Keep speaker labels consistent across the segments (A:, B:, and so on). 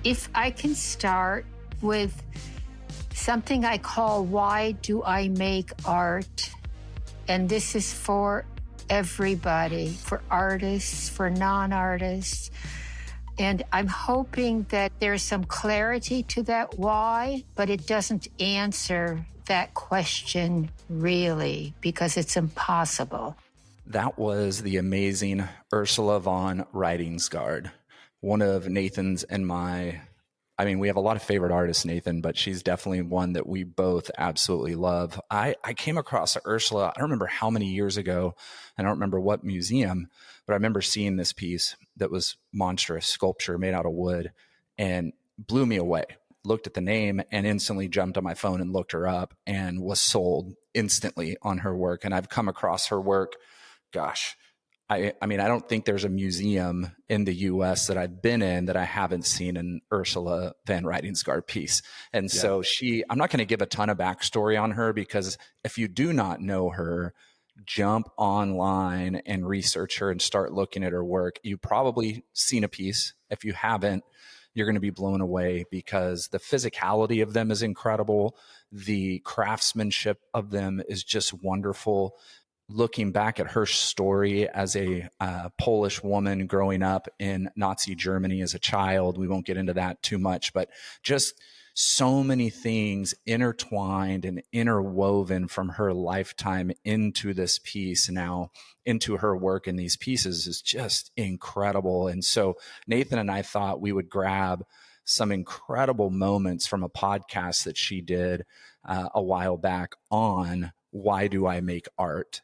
A: If I can start with something I call Why Do I Make Art? And this is for everybody, for artists, for non-artists. And I'm hoping that there's some clarity to that why, but it doesn't answer that question really, because it's impossible.
B: That was the amazing Ursula Von Rydingsvard, one of Nathan's and we have a lot of favorite artists, Nathan, but she's definitely one that we both absolutely love. I came across Ursula, I don't remember how many years ago, I don't remember what museum, but I remember seeing this piece that was monstrous sculpture made out of wood and blew me away. Looked at the name and instantly jumped on my phone and looked her up and was sold instantly on her work. And I've come across her work, gosh, I don't think there's a museum in the U.S. that I've been in that I haven't seen an Ursula Von Rydingsvard piece. And so I'm not going to give a ton of backstory on her, because if you do not know her, jump online and research her and start looking at her work. You've probably seen a piece. If you haven't, you're going to be blown away, because the physicality of them is incredible. The craftsmanship of them is just wonderful. Looking back at her story as a Polish woman growing up in Nazi Germany as a child, we won't get into that too much, but just so many things intertwined and interwoven from her lifetime into this piece now, into her work in these pieces, is just incredible. And so Nathan and I thought we would grab some incredible moments from a podcast that she did a while back on Why Do I Make Art?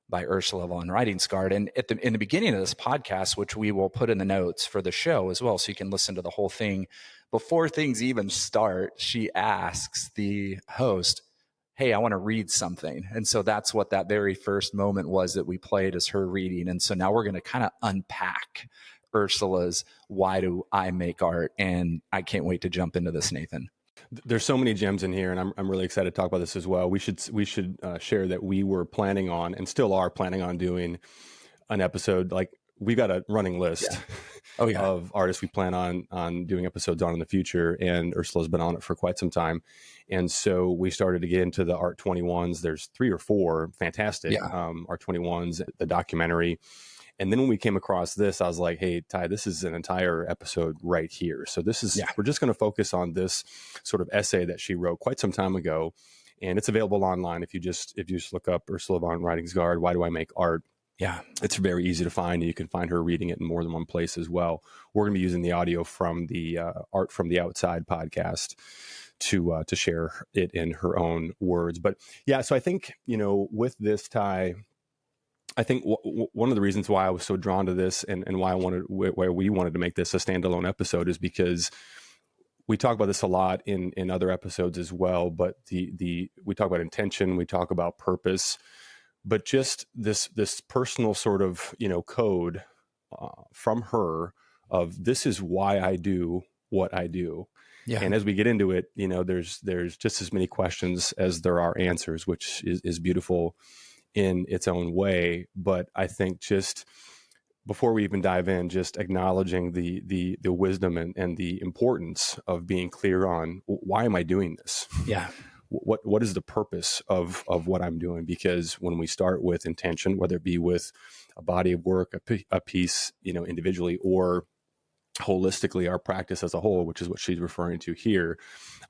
B: By Ursula Von Rydingsvard. And in the beginning of this podcast, which we will put in the notes for the show as well, so you can listen to the whole thing, before things even start, she asks the host, hey, I want to read something. And so that's what that very first moment was that we played, as her reading. And so now we're going to kind of unpack Ursula's Why Do I Make Art? And I can't wait to jump into this, Nathan.
C: There's so many gems in here, and I'm really excited to talk about this as well. We should share that we were planning on, and still are planning on, doing an episode. Like, we've got a running list of artists we plan on doing episodes on in the future, and Ursula's been on it for quite some time. And so we started to get into the Art 21s. There's 3 or 4 fantastic Art 21s, the documentary. And then when we came across this, I was like, hey, Ty, this is an entire episode right here. So this is, we're just going to focus on this sort of essay that she wrote quite some time ago. And it's available online. If you just look up Ursula Von Rydingsvard, Why Do I Make Art? Yeah, it's very easy to find. You can find her reading it in more than one place as well. We're going to be using the audio from the Art from the Outside podcast to share it in her own words. But yeah, so I think, with this, Ty, I think one of the reasons why I was so drawn to this and why we wanted to make this a standalone episode is because we talk about this a lot in other episodes as well. But we talk about intention, we talk about purpose, but just this personal sort of code from her of this is why I do what I do. Yeah. And as we get into it, there's just as many questions as there are answers, which is beautiful in its own way. But I think just before we even dive in, just acknowledging the wisdom and the importance of being clear on why am I doing this? Yeah. What is the purpose of what I'm doing? Because when we start with intention, whether it be with a body of work, a piece, individually, or holistically, our practice as a whole, which is what she's referring to here,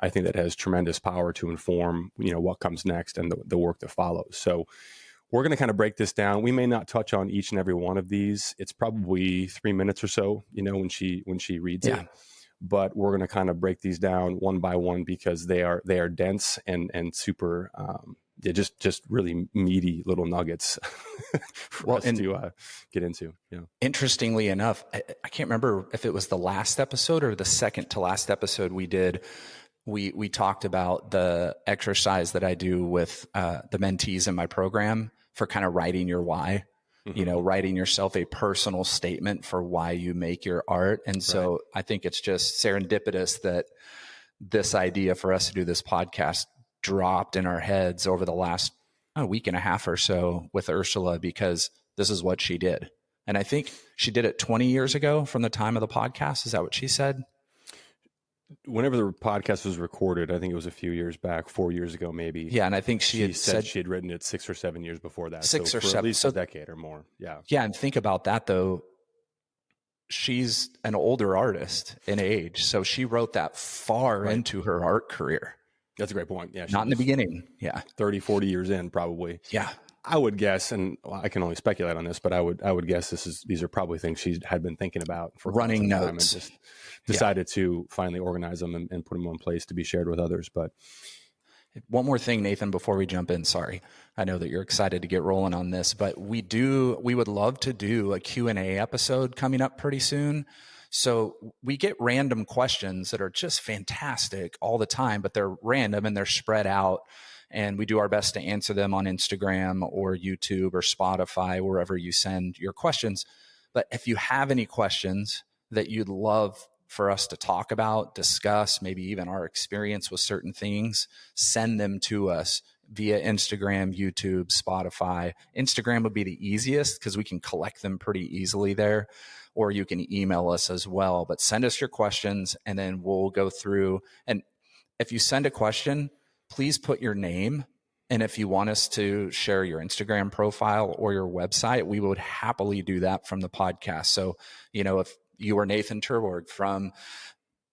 C: I think that has tremendous power to inform, what comes next and the work that follows. So we're going to kind of break this down. We may not touch on each and every one of these. It's probably 3 minutes or so, when she reads it. But we're going to kind of break these down one by one because they are dense and super. They're just really meaty little nuggets for us to get into.
B: Interestingly enough, I can't remember if it was the last episode or the second to last episode we did. We talked about the exercise that I do with the mentees in my program for kind of writing your why, writing yourself a personal statement for why you make your art. And so I think it's just serendipitous that this idea for us to do this podcast dropped in our heads over the last week and a half or so with Ursula, because this is what she did. And I think she did it 20 years ago from the time of the podcast. Is that what she said?
C: whenever the podcast was recorded, I think it was a few years back, 4 years ago, maybe.
B: Yeah. And I think she had
C: said she had written it 6 or 7 years before that.
B: 6 or
C: for
B: 7,
C: at least
B: so
C: a decade or more. Yeah.
B: Yeah. And think about that though. She's an older artist in age. So she wrote that far into her art career.
C: That's a great point. Yeah.
B: Not in the beginning. Yeah.
C: 30, 40 years in, probably.
B: Yeah.
C: I would guess, and I can only speculate on this, but I would guess these are probably things she had been thinking about for
B: running notes,
C: and just decided to finally organize them and put them in place to be shared with others. But
B: one more thing, Nathan, before we jump in, sorry, I know that you're excited to get rolling on this, but we would love to do a Q&A episode coming up pretty soon. So we get random questions that are just fantastic all the time, but they're random and they're spread out. And we do our best to answer them on Instagram or YouTube or Spotify, wherever you send your questions. But if you have any questions that you'd love for us to talk about, discuss, maybe even our experience with certain things, send them to us via Instagram, YouTube, Spotify. Instagram would be the easiest because we can collect them pretty easily there, or you can email us as well. But send us your questions and then we'll go through. And if you send a question, please put your name. And if you want us to share your Instagram profile or your website, we would happily do that from the podcast. So, if you are Nathan Terborg from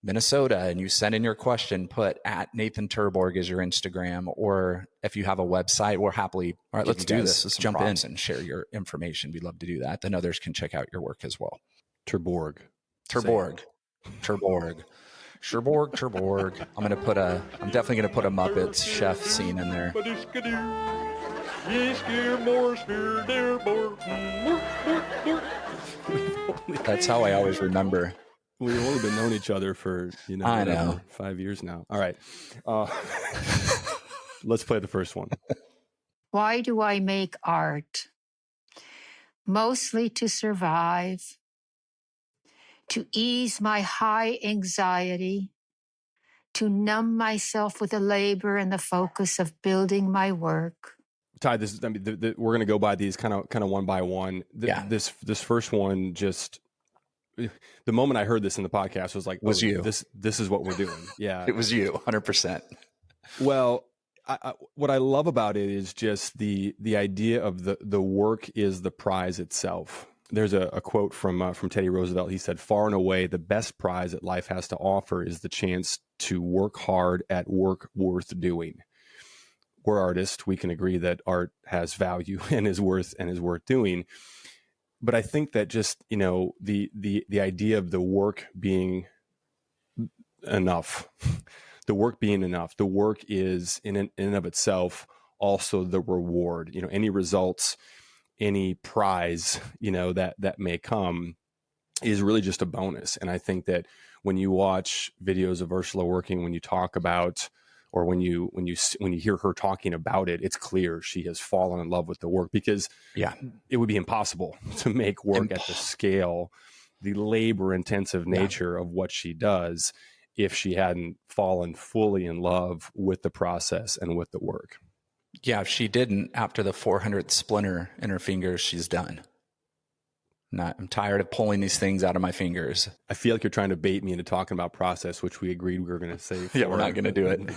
B: Minnesota and you send in your question, put at Nathan Terborg as your Instagram, or if you have a website, we're happily, all right, let's do this. Let's jump in and share your information. We'd love to do that. Then others can check out your work as well.
C: Terborg.
B: Terborg. I'm definitely gonna put a Muppets chef scene in there. That's how I always remember.
C: We've only been knowing each other for,
B: I know,
C: 5 years now. All right. Let's play the first one.
A: Why do I make art? Mostly to survive, to ease my high anxiety, to numb myself with the labor and the focus of building my work.
C: Ty, we're going to go by these kind of one by one. This first one, just the moment I heard this in the podcast was like,
B: was you.
C: This is what we're doing. Yeah.
B: It was you, 100%.
C: Well, what I love about it is just the idea of the work is the prize itself. There's a quote from Teddy Roosevelt. He said, "Far and away, the best prize that life has to offer is the chance to work hard at work worth doing." We're artists. We can agree that art has value and is worth doing. But I think that just, the idea of the work being enough, the work is in and of itself also the reward. Any results, any prize, that may come is really just a bonus. And I think that when you watch videos of Ursula working, when you talk about, or when you hear her talking about it, it's clear she has fallen in love with the work, because it would be impossible to make work at the scale, the labor intensive nature of what she does, if she hadn't fallen fully in love with the process and with the work.
B: Yeah, if she didn't, after the 400th splinter in her fingers, she's done. I'm tired of pulling these things out of my fingers.
C: I feel like you're trying to bait me into talking about process, which we agreed we were going to say.
B: Yeah, we're not going to do it.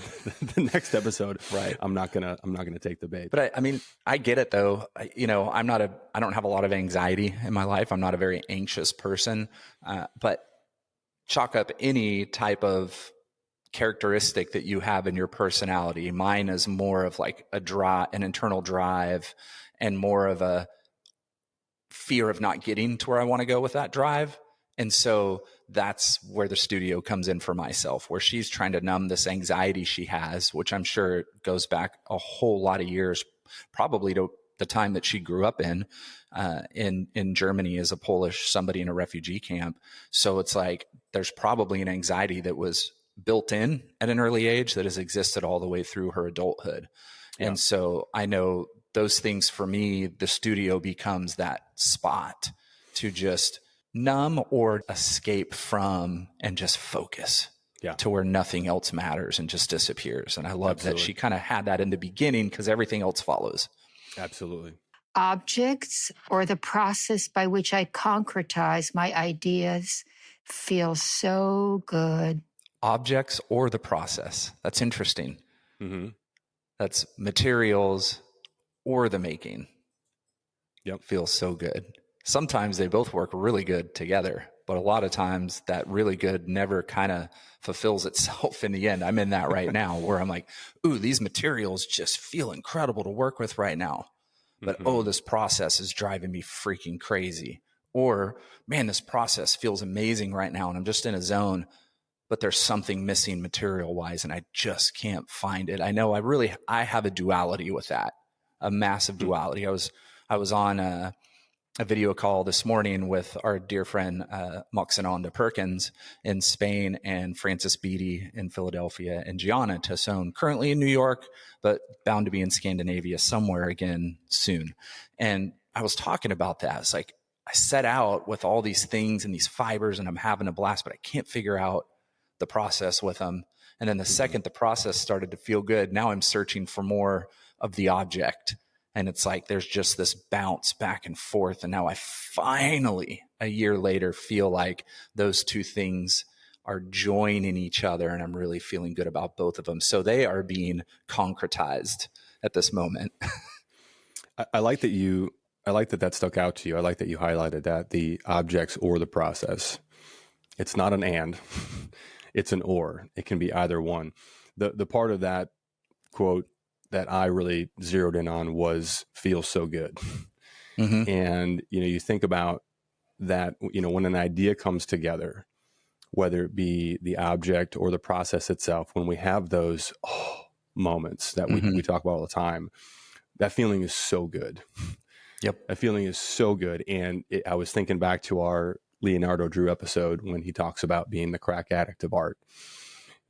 C: The next episode, right? I'm not gonna take the bait.
B: But I get it though. I don't have a lot of anxiety in my life. I'm not a very anxious person. But chalk up any type of characteristic that you have in your personality. Mine is more of like an internal drive, and more of a fear of not getting to where I want to go with that drive. And so that's where the studio comes in for myself, where she's trying to numb this anxiety she has, which I'm sure goes back a whole lot of years, probably to the time that she grew up in Germany as a Polish somebody in a refugee camp. So it's like there's probably an anxiety that was built in at an early age that has existed all the way through her adulthood. Yeah. And so I know those things, for me, the studio becomes that spot to just numb or escape from and just focus to where nothing else matters and just disappears. And I love that she kind of had that in the beginning, because everything else follows.
C: Absolutely.
A: Objects, or the process by which I concretize my ideas, feel so good.
B: objects or the process. That's interesting.
C: Mm-hmm.
B: That's materials or the making.
C: Yep.
B: Feels so good. Sometimes they both work really good together, but a lot of times that really good never kind of fulfills itself in the end. I'm in that right now where I'm like, ooh, these materials just feel incredible to work with right now. But oh, this process is driving me freaking crazy. Or, man, this process feels amazing right now and I'm just in a zone, but there's something missing material wise and I just can't find it. I know I have a duality with that, a massive duality. I was on a video call this morning with our dear friend Moxenonda Perkins in Spain and Francis Beatty in Philadelphia and Gianna Tassone currently in New York, but bound to be in Scandinavia somewhere again soon. And I was talking about that. It's like I set out with all these things and these fibers and I'm having a blast, but I can't figure out the process with them. And then the second the process started to feel good, now I'm searching for more of the object. And it's like there's just this bounce back and forth. And now I finally, a year later, feel like those two things are joining each other. And I'm really feeling good about both of them. So they are being concretized at this moment.
C: I like that stuck out to you. I like that you highlighted that, the objects or the process. It's not an and, it's an or. It can be either one. The part of that quote that I really zeroed in on was feels so good. Mm-hmm. And, you think about that, when an idea comes together, whether it be the object or the process itself, when we have those moments that we talk about all the time, that feeling is so good. Yep. That feeling is so good. And I was thinking back to our Leonardo Drew episode when he talks about being the crack addict of art.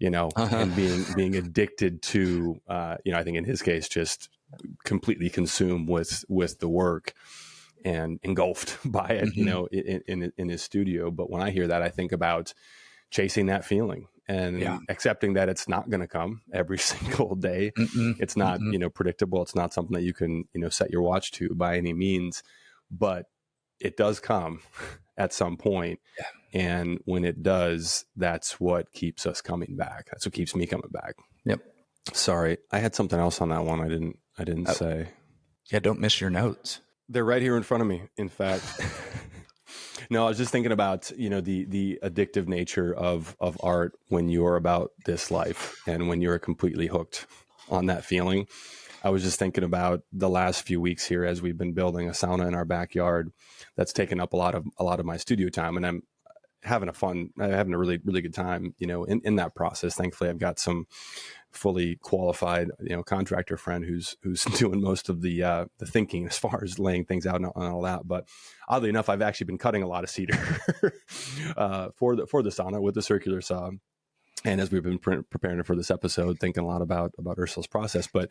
C: And being addicted to, I think in his case, just completely consumed with the work and engulfed by it, in his studio. But when I hear that, I think about chasing that feeling and accepting that it's not going to come every single day. It's not, predictable. It's not something that you can, set your watch to by any means, but it does come at some point. Yeah. And when it does, that's what keeps us coming back. That's what keeps me coming back.
B: Yep.
C: Sorry. I had something else on that one. I didn't say.
B: Yeah. Don't miss your notes.
C: They're right here in front of me. In fact, no, I was just thinking about, the addictive nature of art when you're about this life and when you're completely hooked on that feeling. I was just thinking about the last few weeks here as we've been building a sauna in our backyard that's taken up a lot of my studio time, and I'm having a really, really good time, in that process. Thankfully, I've got some fully qualified, contractor friend who's doing most of the thinking as far as laying things out and all that. But oddly enough, I've actually been cutting a lot of cedar for the sauna with the circular saw. And as we've been preparing for this episode, thinking a lot about Ursula's process, but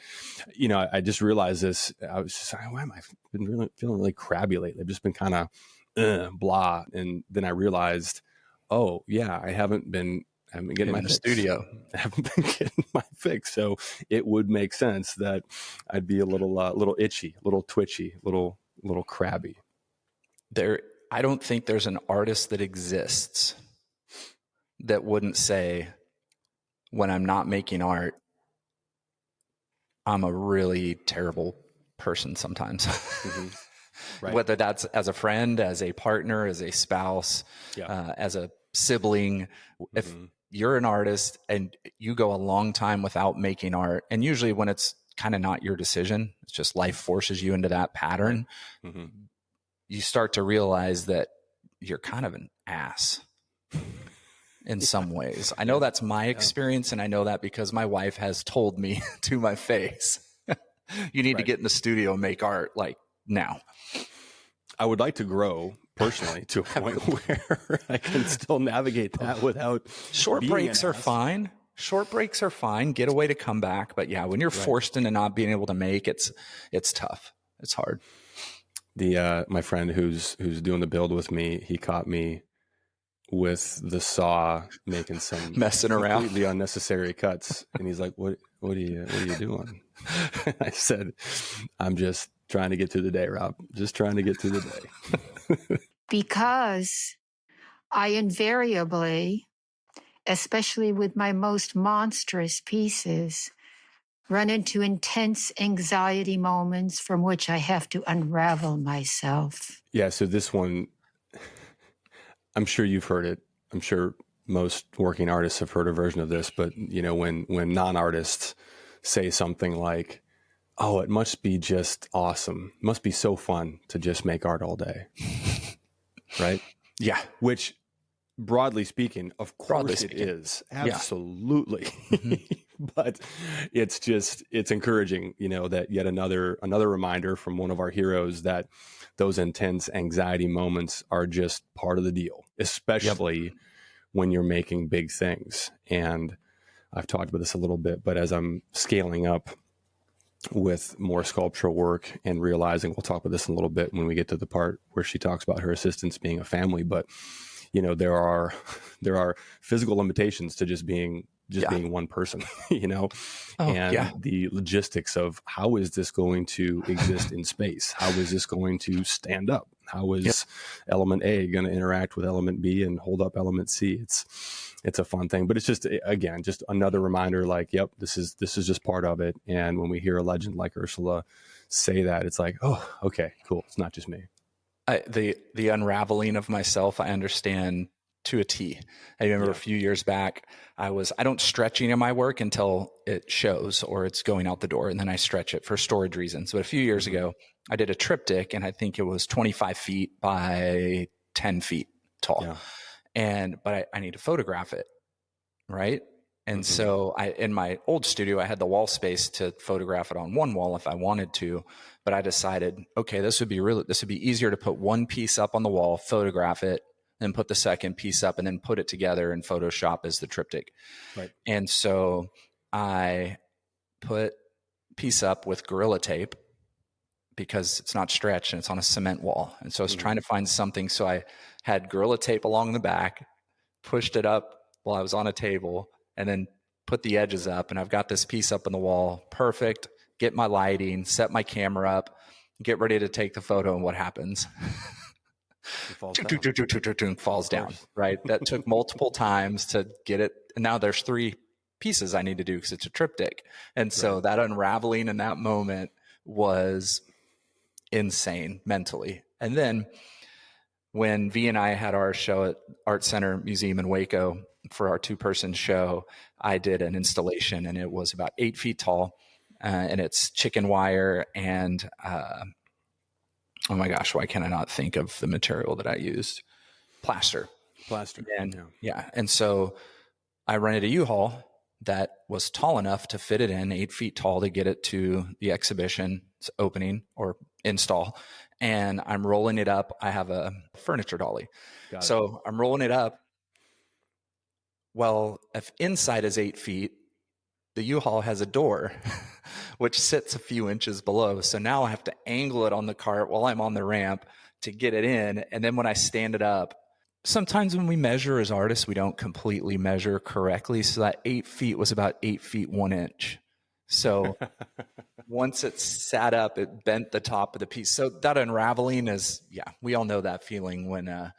C: I just realized this. I was just like, why am I feeling really crabby lately? I've just been kind of blah, and then I realized, oh yeah, I haven't been getting my fix.
B: Studio.
C: I haven't been getting my fix, so it would make sense that I'd be a little itchy, a little twitchy, little crabby.
B: I don't think there's an artist that exists that wouldn't say, when I'm not making art, I'm a really terrible person sometimes. Right. Whether that's as a friend, as a partner, as a spouse, as a sibling. If you're an artist and you go a long time without making art, and usually when it's kind of not your decision, it's just life forces you into that pattern, you start to realize that you're kind of an ass in some ways. I know that's my experience, and I know that because my wife has told me to my face, you need to get in the studio and make art like now.
C: I would like to grow personally to a point where I can still navigate that without
B: short breaks are fine. Short breaks are fine. Get a way to come back. But yeah, when you're forced into not being able to make, it's tough. It's hard.
C: My friend who's doing the build with me, he caught me with the saw making some
B: messing around,
C: completely unnecessary cuts, and he's like, what are you doing? I said, I'm just trying to get through the day, Rob. Just trying to get through the day.
A: Because I invariably especially with my most monstrous pieces, run into intense anxiety moments from which I have to unravel myself.
C: Yeah. So this one, I'm sure you've heard it. I'm sure most working artists have heard a version of this, but when non-artists say something like, "Oh, it must be just awesome. It must be so fun to just make art all day." Right?
B: Yeah.
C: Which, broadly speaking, of course it is. Absolutely. But it's encouraging, that yet another reminder from one of our heroes that those intense anxiety moments are just part of the deal, especially when you're making big things. And I've talked about this a little bit, but as I'm scaling up with more sculptural work and realizing, we'll talk about this in a little bit when we get to the part where she talks about her assistants being a family, but there are physical limitations to just being one person, the logistics of how is this going to exist in space? How is this going to stand up? How is element A going to interact with element B and hold up element C? It's a fun thing, but it's just, again, just another reminder, like, yep, this is just part of it. And when we hear a legend like Ursula say that, it's like, oh, okay, cool. It's not just me.
B: The unraveling of myself, I understand to a T. I remember a few years back, I don't stretch any of my work until it shows or it's going out the door, and then I stretch it for storage reasons. But a few years ago, I did a triptych, and I think it was 25 feet by 10 feet tall. Yeah. But I need to photograph it, right? And so in my old studio, I had the wall space to photograph it on one wall if I wanted to, but I decided, okay, this would be easier to put one piece up on the wall, photograph it, then put the second piece up, and then put it together in Photoshop as the triptych.
C: Right.
B: And so I put piece up with Gorilla Tape because it's not stretched and it's on a cement wall. And so I was trying to find something. So I had Gorilla Tape along the back, pushed it up while I was on a table, and then put the edges up. And I've got this piece up on the wall. Perfect. Get my lighting, set my camera up, get ready to take the photo. And what happens? It falls down. Right. That took multiple times to get it. And now there's 3 pieces I need to do because it's a triptych. And so that unraveling in that moment was insane mentally. And then when V and I had our show at Art Center Museum in Waco for our 2-person show, I did an installation, and it was about 8 feet tall, and it's chicken wire and oh my gosh, why can I not think of the material that I used? Plaster. And and so I rented a U-Haul that was tall enough to fit it in, 8 feet tall, to get it to the exhibition opening or install. And I'm rolling it up. I have a furniture dolly. So I'm rolling it up. Well, if inside is 8 feet, the U-Haul has a door, which sits a few inches below. So now I have to angle it on the cart while I'm on the ramp to get it in. And then when I stand it up, sometimes when we measure as artists, we don't completely measure correctly. So that 8 feet was about 8 feet 1 inch. So once it sat up, it bent the top of the piece. So that unraveling is, we all know that feeling when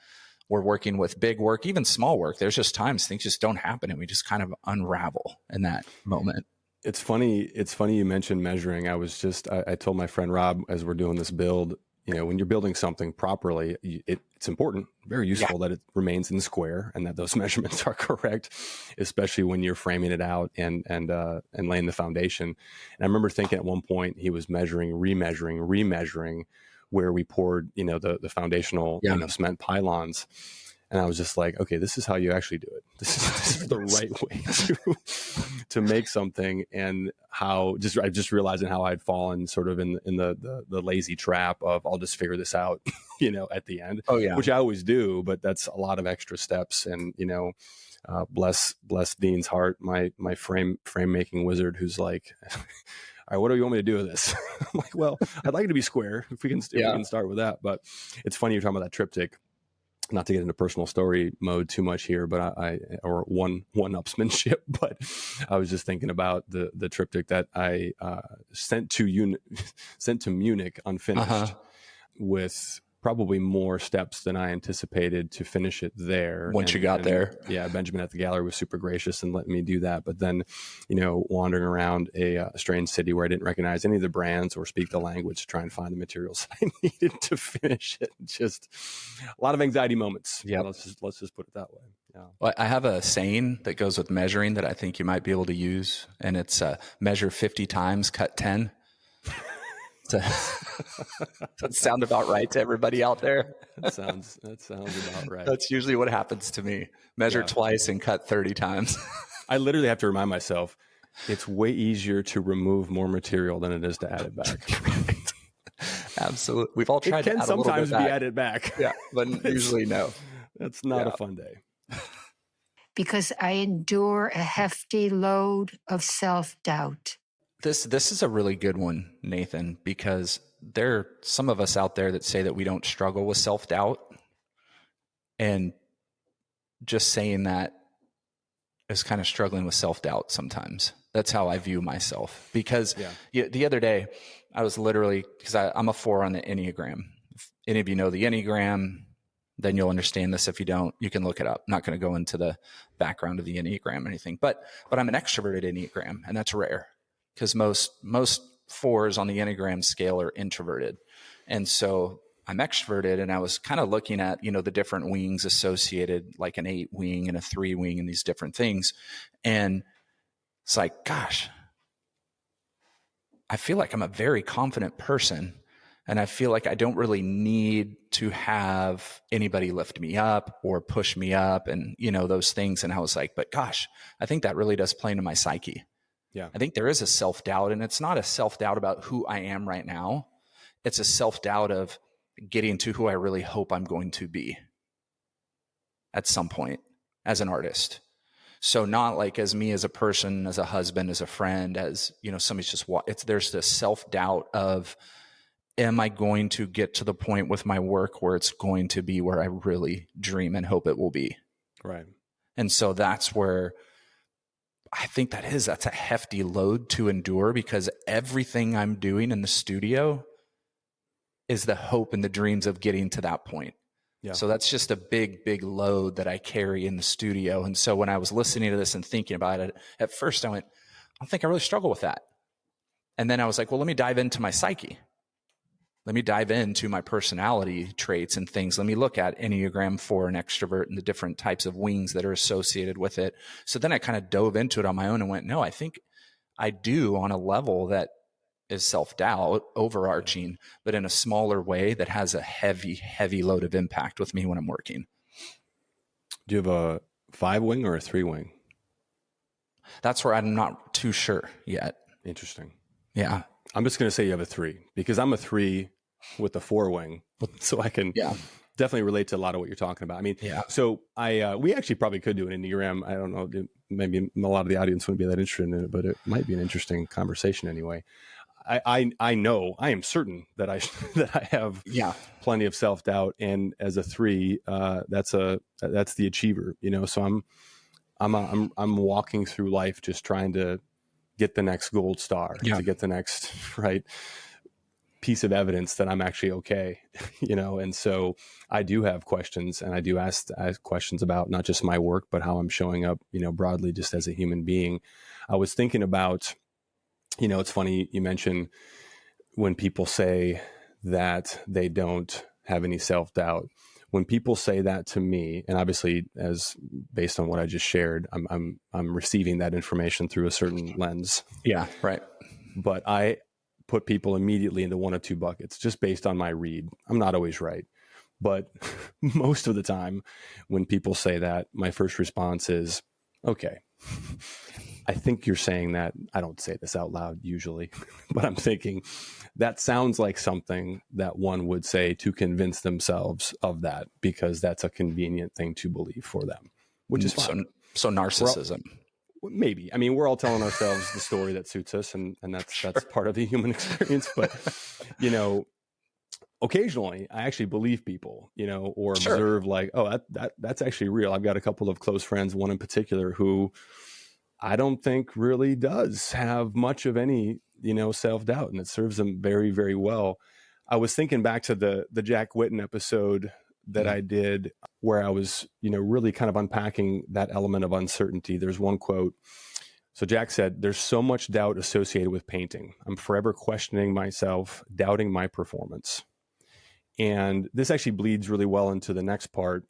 B: we're working with big work, even small work. There's just times things just don't happen, and we just kind of unravel in that moment.
C: It's funny you mentioned measuring. I told my friend Rob, as we're doing this build, when you're building something properly, it's important, very useful that it remains in square and that those measurements are correct, especially when you're framing it out and laying the foundation. And I remember thinking at one point he was remeasuring where we poured, the foundational, cement pylons. And I was just like, okay, this is how you actually do it. This is the right way to make something. And I just realizing how I'd fallen sort of in the lazy trap of, I'll just figure this out, at the end. Oh yeah, which I always do, but that's a lot of extra steps. And bless Dean's heart, my frame making wizard, who's like, all right, what do you want me to do with this? I'm like, well, I'd like it to be square if we can start with that. But it's funny you're talking about that triptych. Not to get into personal story mode too much here, but or one-upsmanship, but I was just thinking about the triptych that I sent to Munich unfinished with probably more steps than I anticipated to finish it there.
B: Once you got there.
C: Yeah. Benjamin at the gallery was super gracious and letting me do that. But then, you know, wandering around a strange city where I didn't recognize any of the brands or speak the language to try and find the materials I needed to finish it. Just a lot of anxiety moments.
B: Yeah.
C: Let's just put it that way. Yeah.
B: Well, I have a saying that goes with measuring that I think you might be able to use. And it's measure 50 times, cut 10. That sound about right to everybody out there?
C: That sounds about right.
B: That's usually what happens to me. Measure twice and cut 30 times.
C: I literally have to remind myself, it's way easier to remove more material than it is to add it back.
B: Right. Absolutely. We've all tried to add a little bit back.
C: Sometimes be added back.
B: Yeah, but usually no.
C: That's not a fun day.
A: Because I endure a hefty load of self-doubt.
B: This is a really good one, Nathan, because there are some of us out there that say that we don't struggle with self-doubt. And just saying that is kind of struggling with self-doubt sometimes. That's how I view myself. Because the other day, I was literally, because I'm a 4 on the Enneagram. If any of you know the Enneagram, then you'll understand this. If you don't, you can look it up. I'm not going to go into the background of the Enneagram or anything. But I'm an extroverted Enneagram, and that's rare. Because most 4s on the Enneagram scale are introverted. And so I'm extroverted, and I was kind of looking at, you know, the different wings associated, like an 8 wing and a 3 wing and these different things. And it's like, gosh, I feel like I'm a very confident person, and I feel like I don't really need to have anybody lift me up or push me up and, you know, those things. And I was like, but gosh, I think that really does play into my psyche.
C: Yeah.
B: I think there is a self-doubt, and it's not a self-doubt about who I am right now. It's a self-doubt of getting to who I really hope I'm going to be at some point as an artist. So not like as me as a person, as a husband, as a friend, as, you know, somebody's just, there's this self-doubt of, am I going to get to the point with my work where it's going to be where I really dream and hope it will be?
C: Right.
B: And so that's where I think that's a hefty load to endure, because everything I'm doing in the studio is the hope and the dreams of getting to that point. Yeah. So that's just a big, big load that I carry in the studio. And so when I was listening to this and thinking about it, at first I went, I don't think I really struggle with that. And then I was like, well, let me dive into my psyche. Let me dive into my personality traits and things. Let me look at Enneagram 4 and extrovert and the different types of wings that are associated with it. So then I kind of dove into it on my own and went, no, I think I do on a level that is self-doubt, overarching, but in a smaller way that has a heavy, heavy load of impact with me when I'm working.
C: Do you have a 5 wing or a 3 wing?
B: That's where I'm not too sure yet.
C: Interesting.
B: Yeah.
C: I'm just going to say you have a 3, because I'm a 3 with a 4 wing. So I can definitely relate to a lot of what you're talking about. I mean, so we actually probably could do an Enneagram. I don't know, maybe a lot of the audience wouldn't be that interested in it, but it might be an interesting conversation anyway. I know, I am certain that I have plenty of self-doubt, and as a 3, that's the achiever, you know. So I'm walking through life just trying to get the next gold star, to get the next piece of evidence that I'm actually okay, you know. And so I do have questions, and I do ask questions about not just my work, but how I'm showing up, you know, broadly just as a human being. I was thinking about, you know, it's funny you mentioned when people say that they don't have any self-doubt. When people say that to me, and obviously as based on what I just shared, I'm receiving that information through a certain lens.
B: Yeah, right.
C: But I put people immediately into one of 2 buckets just based on my read. I'm not always right, but most of the time when people say that, my first response is, okay, I think you're saying that. I don't say this out loud usually, but I'm thinking that sounds like something that one would say to convince themselves of that, because that's a convenient thing to believe for them, which is fine.
B: So narcissism.
C: Maybe. I mean, we're all telling ourselves the story that suits us, and that's part of the human experience. But, you know, occasionally I actually believe people, you know, or observe like, oh, that's actually real. I've got a couple of close friends, one in particular, who I don't think really does have much of any, you know, self-doubt, and it serves them very, very well. I was thinking back to the Jack Whitten episode that I did, where I was, really kind of unpacking that element of uncertainty. There's one quote. So Jack said, "There's so much doubt associated with painting. I'm forever questioning myself, doubting my performance." And this actually bleeds really well into the next part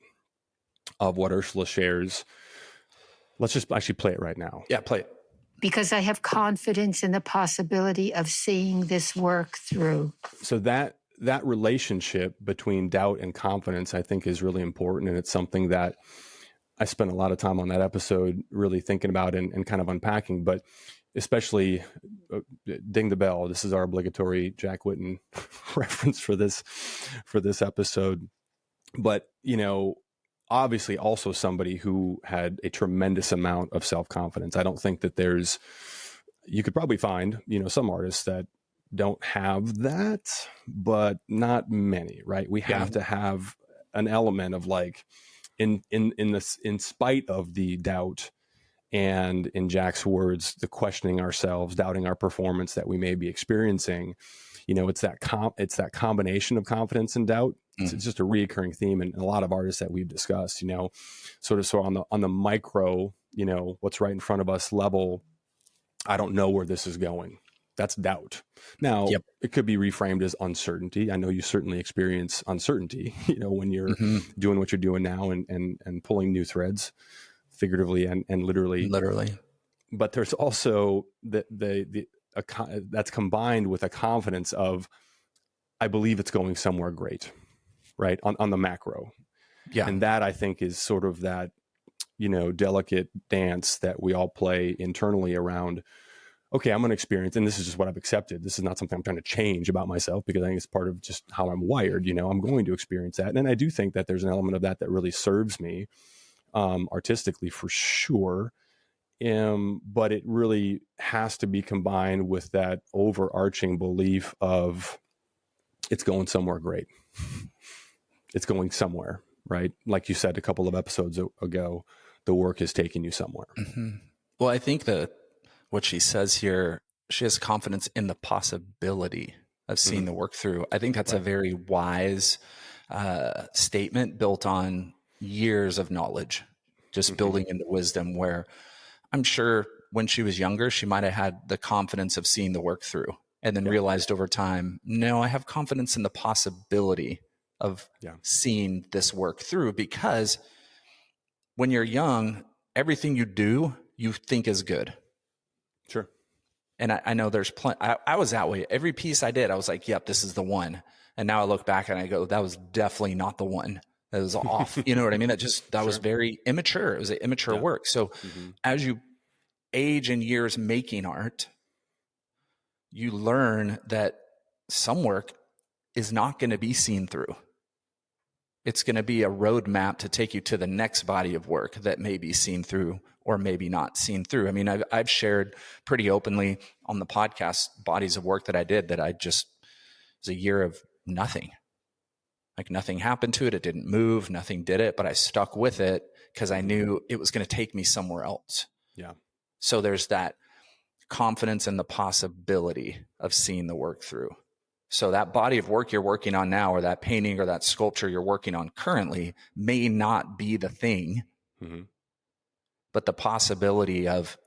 C: of what Ursula shares. Let's just actually play it right now.
B: Yeah, play it.
A: Because I have confidence in the possibility of seeing this work through.
C: So that relationship between doubt and confidence, I think, is really important. And it's something that I spent a lot of time on that episode really thinking about and kind of unpacking, but especially ding the bell. This is our obligatory Jack Whitten reference for this episode. But, obviously also somebody who had a tremendous amount of self-confidence. I don't think that you could probably find, some artists that don't have that, but not many, right? We have to have an element of like, in spite of the doubt, and in Jack's words, the questioning ourselves, doubting our performance that we may be experiencing, it's that combination of confidence and doubt. It's just a reoccurring theme in a lot of artists that we've discussed, sort of. So on the micro, what's right in front of us level, I don't know where this is going. That's doubt. Now, It could be reframed as uncertainty. I know you certainly experience uncertainty, when you're doing what you're doing now and pulling new threads, figuratively and literally. But there's also that's combined with a confidence of, I believe it's going somewhere great, right? On the macro. Yeah. And that, I think, is sort of that, delicate dance that we all play internally around, okay, I'm going to experience, and this is just what I've accepted. This is not something I'm trying to change about myself, because I think it's part of just how I'm wired. I'm going to experience that. And I do think that there's an element of that really serves me artistically, for sure. But it really has to be combined with that overarching belief of it's going somewhere great. It's going somewhere, right? Like you said a couple of episodes ago, the work is taking you somewhere.
B: Well, I think that what she says here, she has confidence in the possibility of seeing the work through. I think that's a very wise statement built on years of knowledge, just building into wisdom, where I'm sure when she was younger, she might have had the confidence of seeing the work through, and then realized over time, no, I have confidence in the possibility of seeing this work through, because when you're young, everything you do, you think is good.
C: Sure.
B: And I know there's plenty. I was that way. Every piece I did, I was like, yep, this is the one. And now I look back and I go, that was definitely not the one. That was off. You know what I mean? That was very immature. It was an immature work. So as you age in years making art, you learn that some work is not going to be seen through. It's going to be a roadmap to take you to the next body of work that may be seen through or maybe not seen through. I mean, I've shared pretty openly on the podcast bodies of work that I did that it was a year of nothing. Like nothing happened to it. It didn't move. Nothing did it, but I stuck with it because I knew it was going to take me somewhere else.
C: Yeah.
B: So there's that confidence in the possibility of seeing the work through. So that body of work you're working on now, or that painting or that sculpture you're working on currently, may not be the thing, but the possibility of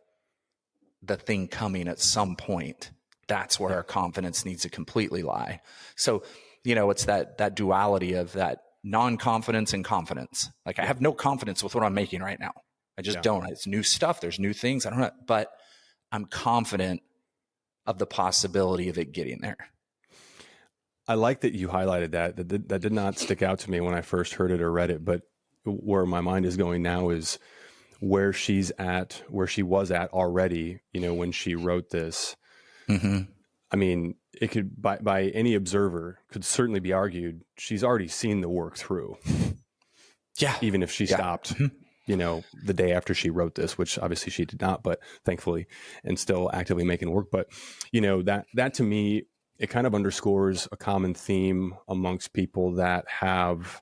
B: the thing coming at some point, that's where our confidence needs to completely lie. So, it's that duality of that non-confidence and confidence. Like I have no confidence with what I'm making right now. I just don't. It's new stuff. There's new things. I don't know, but I'm confident of the possibility of it getting there.
C: I like that you highlighted that. That did not stick out to me when I first heard it or read it, but where my mind is going now is where she was at already, when she wrote this. I mean, it could, by any observer, could certainly be argued she's already seen the work through. Yeah. Even if she stopped, the day after she wrote this, which obviously she did not, but thankfully, and still actively making work. But, that to me, it kind of underscores a common theme amongst people that have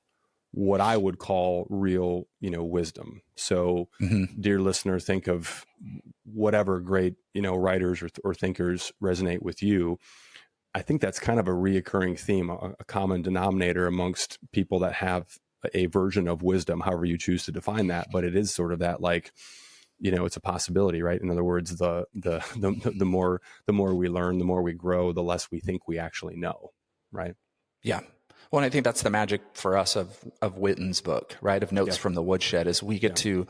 C: what I would call real, wisdom. So dear listener, think of whatever great, writers or thinkers resonate with you. I think that's kind of a reoccurring theme, a common denominator amongst people that have a version of wisdom, however you choose to define that. But it is sort of that, like, it's a possibility, right? In other words, the more we learn, the more we grow, the less we think we actually know, right?
B: Yeah. Well, and I think that's the magic for us of Witten's book, right? Of Notes from the Woodshed, is we get to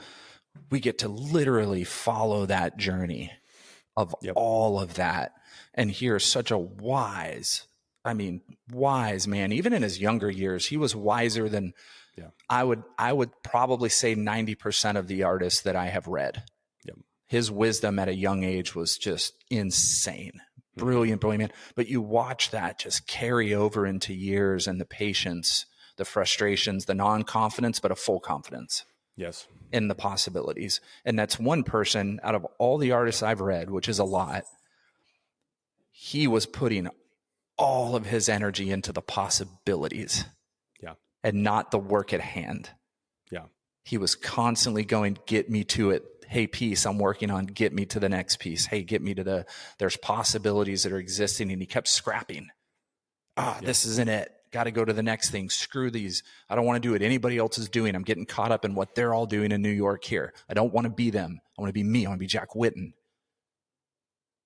B: literally follow that journey of all of that, and hear such a wise man. Even in his younger years, he was wiser than I would probably say 90% of the artists that I have read.
C: Yep.
B: His wisdom at a young age was just insane. Brilliant. But you watch that just carry over into years, and the patience, the frustrations, the non-confidence, but a full confidence.
C: Yes.
B: In the possibilities. And that's one person out of all the artists I've read, which is a lot. He was putting all of his energy into the possibilities.
C: Yeah.
B: And not the work at hand.
C: Yeah.
B: He was constantly going, get me to it. Hey, piece I'm working on, get me to the next piece. Hey, get me to there's possibilities that are existing. And he kept scrapping. This isn't it. Got to go to the next thing. Screw these. I don't want to do what anybody else is doing. I'm getting caught up in what they're all doing in New York here. I don't want to be them. I want to be me. I want to be Jack Whitten.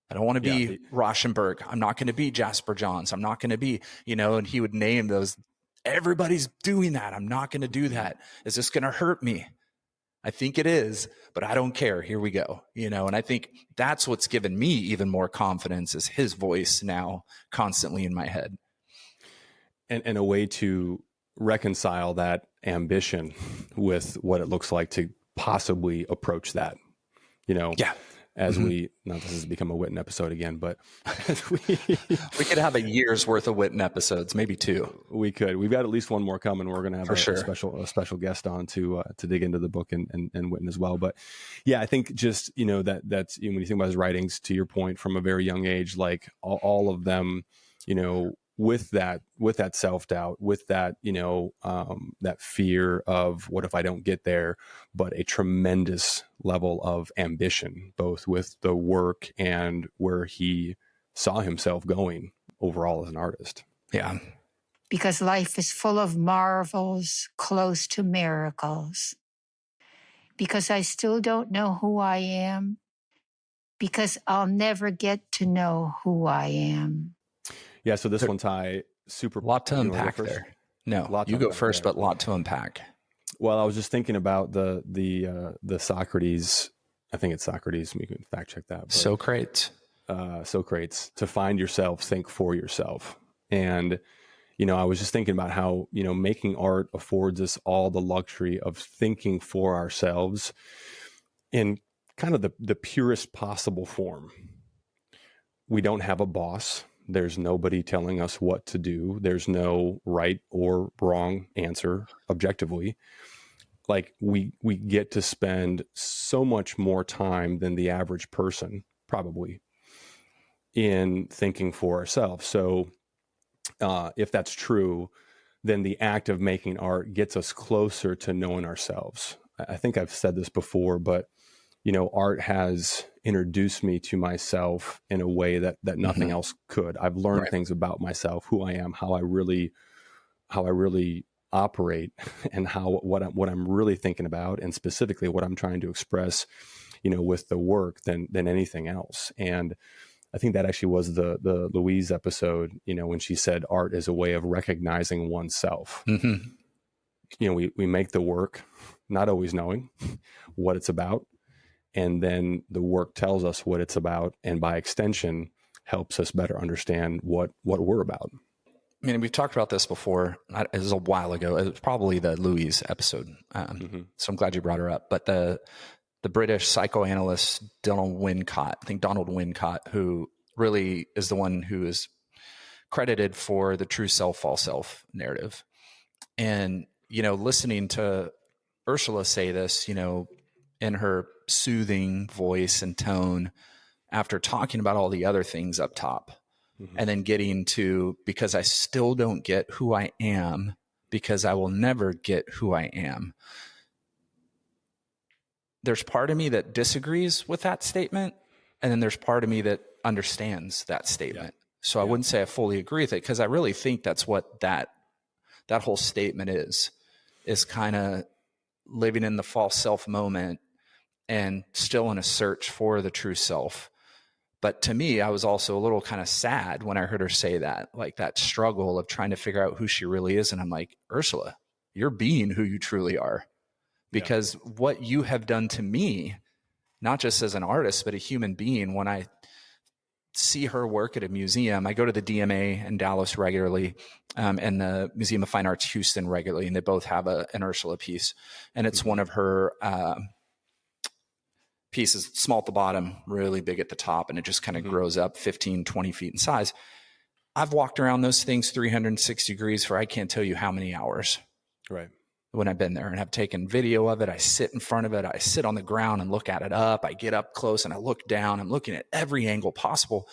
B: I don't want to be Rauschenberg. I'm not going to be Jasper Johns. I'm not going to be, and he would name those. Everybody's doing that. I'm not going to do that. Is this going to hurt me? I think it is, but I don't care. Here we go. And I think that's what's given me even more confidence, is his voice now constantly in my head.
C: And a way to reconcile that ambition with what it looks like to possibly approach that, as we, not this has become a Witten episode again, but as we
B: could have a year's worth of Witten episodes, maybe 2.
C: We could. We've got at least one more coming. We're going to have
B: a
C: special guest on to dig into the book and Witten as well. But yeah, I think just, that's when you think about his writings, to your point, from a very young age, like all of them, with that self-doubt, with that, that fear of what if I don't get there, but a tremendous level of ambition, both with the work and where he saw himself going overall as an artist.
B: Yeah.
A: Because life is full of marvels close to miracles. Because I still don't know who I am. Because I'll never get to know who I am.
C: Yeah, so this one, Ty, super...
B: lot to unpack there. No, you go first, but lot to unpack.
C: Well, I was just thinking about the Socrates, I think it's Socrates, we can fact check that. But,
B: Socrates,
C: to find yourself, think for yourself. And, I was just thinking about how, making art affords us all the luxury of thinking for ourselves in kind of the purest possible form. We don't have a boss. There's nobody telling us what to do. There's no right or wrong answer objectively. Like we get to spend so much more time than the average person probably in thinking for ourselves. So if that's true, then the act of making art gets us closer to knowing ourselves. I think I've said this before, but art has introduced me to myself in a way that nothing else could. I've learned things about myself, who I am, how I really operate, and what I'm really thinking about, and specifically what I'm trying to express, with the work than anything else. And I think that actually was the Louise episode, when she said art is a way of recognizing oneself. We make the work, not always knowing what it's about. And then the work tells us what it's about, and by extension helps us better understand what we're about.
B: I mean, we've talked about this before. It was a while ago. It was probably the Louise episode. So I'm glad you brought her up. But the British psychoanalyst Donald Winnicott, who really is the one who is credited for the true self, false self narrative. And, listening to Ursula say this, in her soothing voice and tone, after talking about all the other things up top, and then getting to, because I still don't get who I am, because I will never get who I am. There's part of me that disagrees with that statement, and then there's part of me that understands that statement. So I wouldn't say I fully agree with it, because I really think that's what that whole statement is kind of living in the false self moment and still in a search for the true self. But to me, I was also a little kind of sad when I heard her say that, like that struggle of trying to figure out who she really is. And I'm like, Ursula, you're being who you truly are, because what you have done to me, not just as an artist, but a human being, when I see her work at a museum, I go to the DMA in Dallas regularly, and the Museum of Fine Arts Houston regularly, and they both have an Ursula piece. And it's one of her pieces, small at the bottom, really big at the top, and it just kind of grows up 15, 20 feet in size. I've walked around those things 360 degrees for I can't tell you how many hours.
C: Right.
B: When I've been there, and I've taken video of it. I sit in front of it. I sit on the ground and look at it up. I get up close and I look down. I'm looking at every angle possible.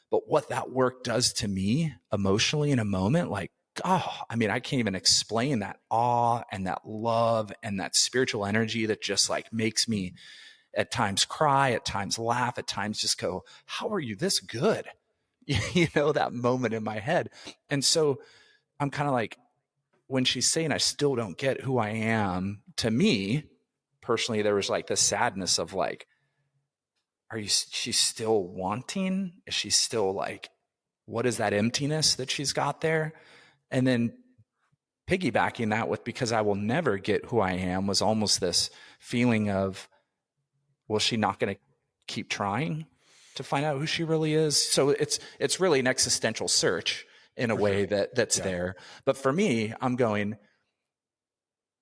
B: But what that work does to me emotionally in a moment, like, oh, I mean, I can't even explain that awe and that love and that spiritual energy that just like makes me at times cry, at times laugh, at times just go, how are you this good? You know, that moment in my head. And so I'm kind of like, when she's saying, I still don't get who I am, to me personally, there was like the sadness of like, she's still wanting? Is she still like, what is that emptiness that she's got there? And then piggybacking that with, because I will never get who I am, was almost this feeling of, well, she not going to keep trying to find out who she really is? So it's really an existential search in a way that's there. But for me, I'm going,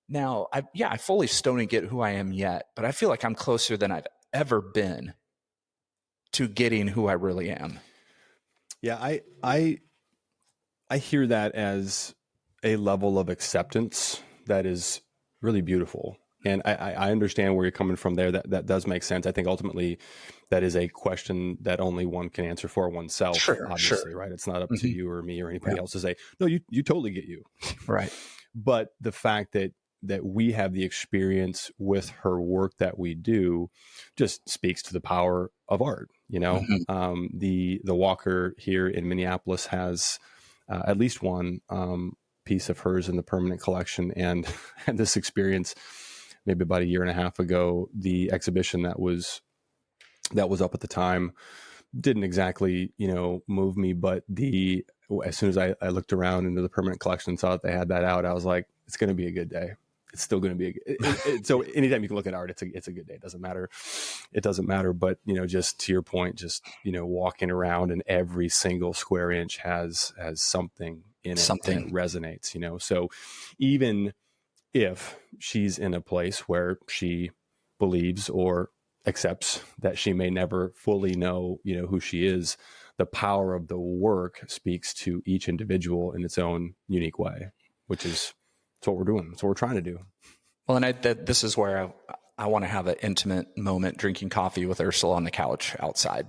B: now, I fully still don't get who I am yet, but I feel like I'm closer than I've ever been to getting who I really am.
C: Yeah, I hear that as a level of acceptance that is really beautiful. And I understand where you're coming from there. That does make sense. I think ultimately that is a question that only one can answer for oneself, obviously, right? It's not up to you or me or anybody else to say, no, you totally get you.
B: Right. But
C: the fact that we have the experience with her work that we do just speaks to the power of art. You know, the Walker here in Minneapolis has at least one piece of hers in the permanent collection. And this experience, maybe about a year and a half ago, the exhibition that was up at the time didn't exactly, move me. But as soon as I looked around into the permanent collection and saw that they had that out, I was like, it's going to be a good day. It's still going to be so anytime you can look at art, it's a good day. It doesn't matter. But, just to your point, just, walking around and every single square inch has something in it that resonates, so even if she's in a place where she believes or accepts that she may never fully know, who she is, the power of the work speaks to each individual in its own unique way, which is what we're doing. That's what we're trying to do.
B: Well, and this is where I want to have an intimate moment drinking coffee with Ursula on the couch outside,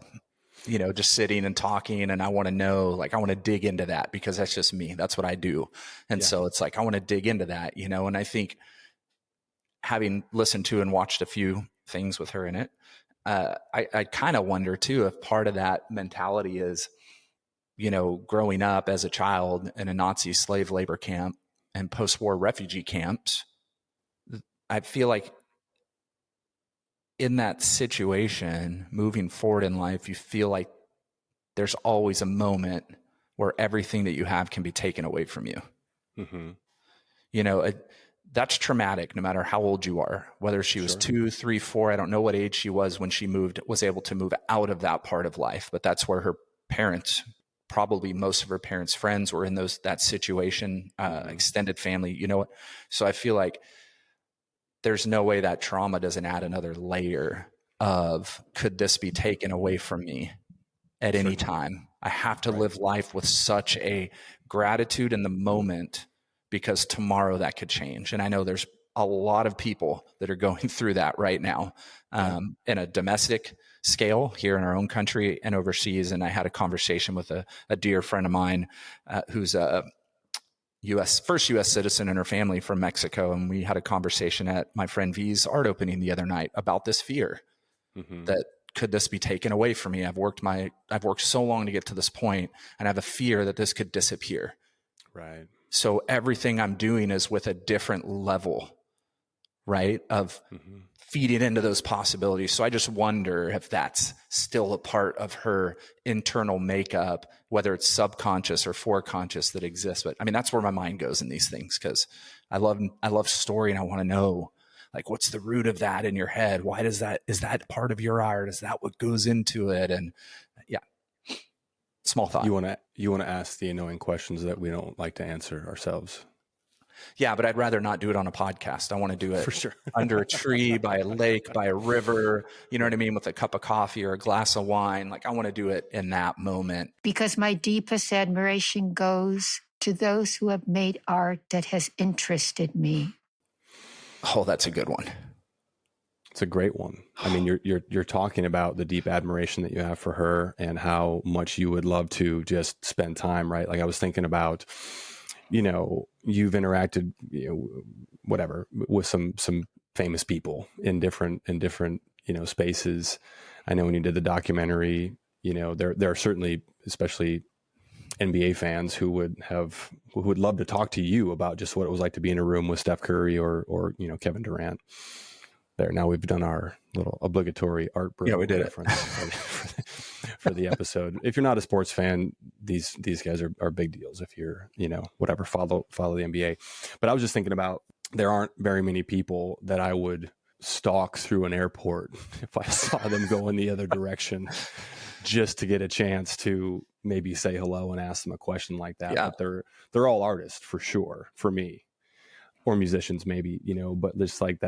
B: just sitting and talking. And I want to know, like, I want to dig into that, because that's just me. That's what I do. And so it's like, I want to dig into that, and I think having listened to and watched a few things with her in it, I kind of wonder too, if part of that mentality is, growing up as a child in a Nazi slave labor camp and post-war refugee camps. I feel like in that situation, moving forward in life, you feel like there's always a moment where everything that you have can be taken away from you. That's traumatic, no matter how old you are, whether she was 2, 3, 4, I don't know what age she was when she was able to move out of that part of life, but that's where her parents, probably most of her parents' friends, were in that situation, extended family, So I feel like there's no way that trauma doesn't add another layer of, could this be taken away from me at any time? I have to live life with such a gratitude in the moment, because tomorrow that could change. And I know there's a lot of people that are going through that right now, in a domestic scale here in our own country and overseas. And I had a conversation with a dear friend of mine, who's a first U.S. citizen in her family from Mexico. And we had a conversation at my friend V's art opening the other night about this fear that could this be taken away from me? I've worked so long to get to this point, and I have a fear that this could disappear.
C: Right.
B: So everything I'm doing is with a different level, right, of feeding into those possibilities. So I just wonder if that's still a part of her internal makeup, whether it's subconscious or foreconscious that exists. But I mean, that's where my mind goes in these things, because I love story, and I want to know, like, what's the root of that in your head? Why is that part of your art? Is that what goes into it? And yeah, small thought.
C: You want to ask the annoying questions that we don't like to answer ourselves.
B: Yeah, but I'd rather not do it on a podcast. I want to do it
C: for sure
B: under a tree, by a lake, by a river, you know what I mean? With a cup of coffee or a glass of wine. Like, I want to do it in that moment.
A: Because my deepest admiration goes to those who have made art that has interested me.
B: Oh, that's a good one.
C: It's a great one. I mean, you're talking about the deep admiration that you have for her and how much you would love to just spend time, right? Like, I was thinking about, you know, you've interacted, you know, whatever, with some famous people in different, you know, spaces. I know when you did the documentary, you know, there are certainly, especially NBA fans who would love to talk to you about just what it was like to be in a room with Steph Curry or you know, Kevin Durant. There, now we've done our little obligatory art reference for the episode. If you're not a sports fan, these guys are big deals. If you're, you know, whatever, follow the NBA. But I was just thinking about, there aren't very many people that I would stalk through an airport if I saw them go in the other direction, just to get a chance to maybe say hello and ask them a question like that.
B: Yeah.
C: But they're all artists for sure, for me, or musicians maybe, you know, but just like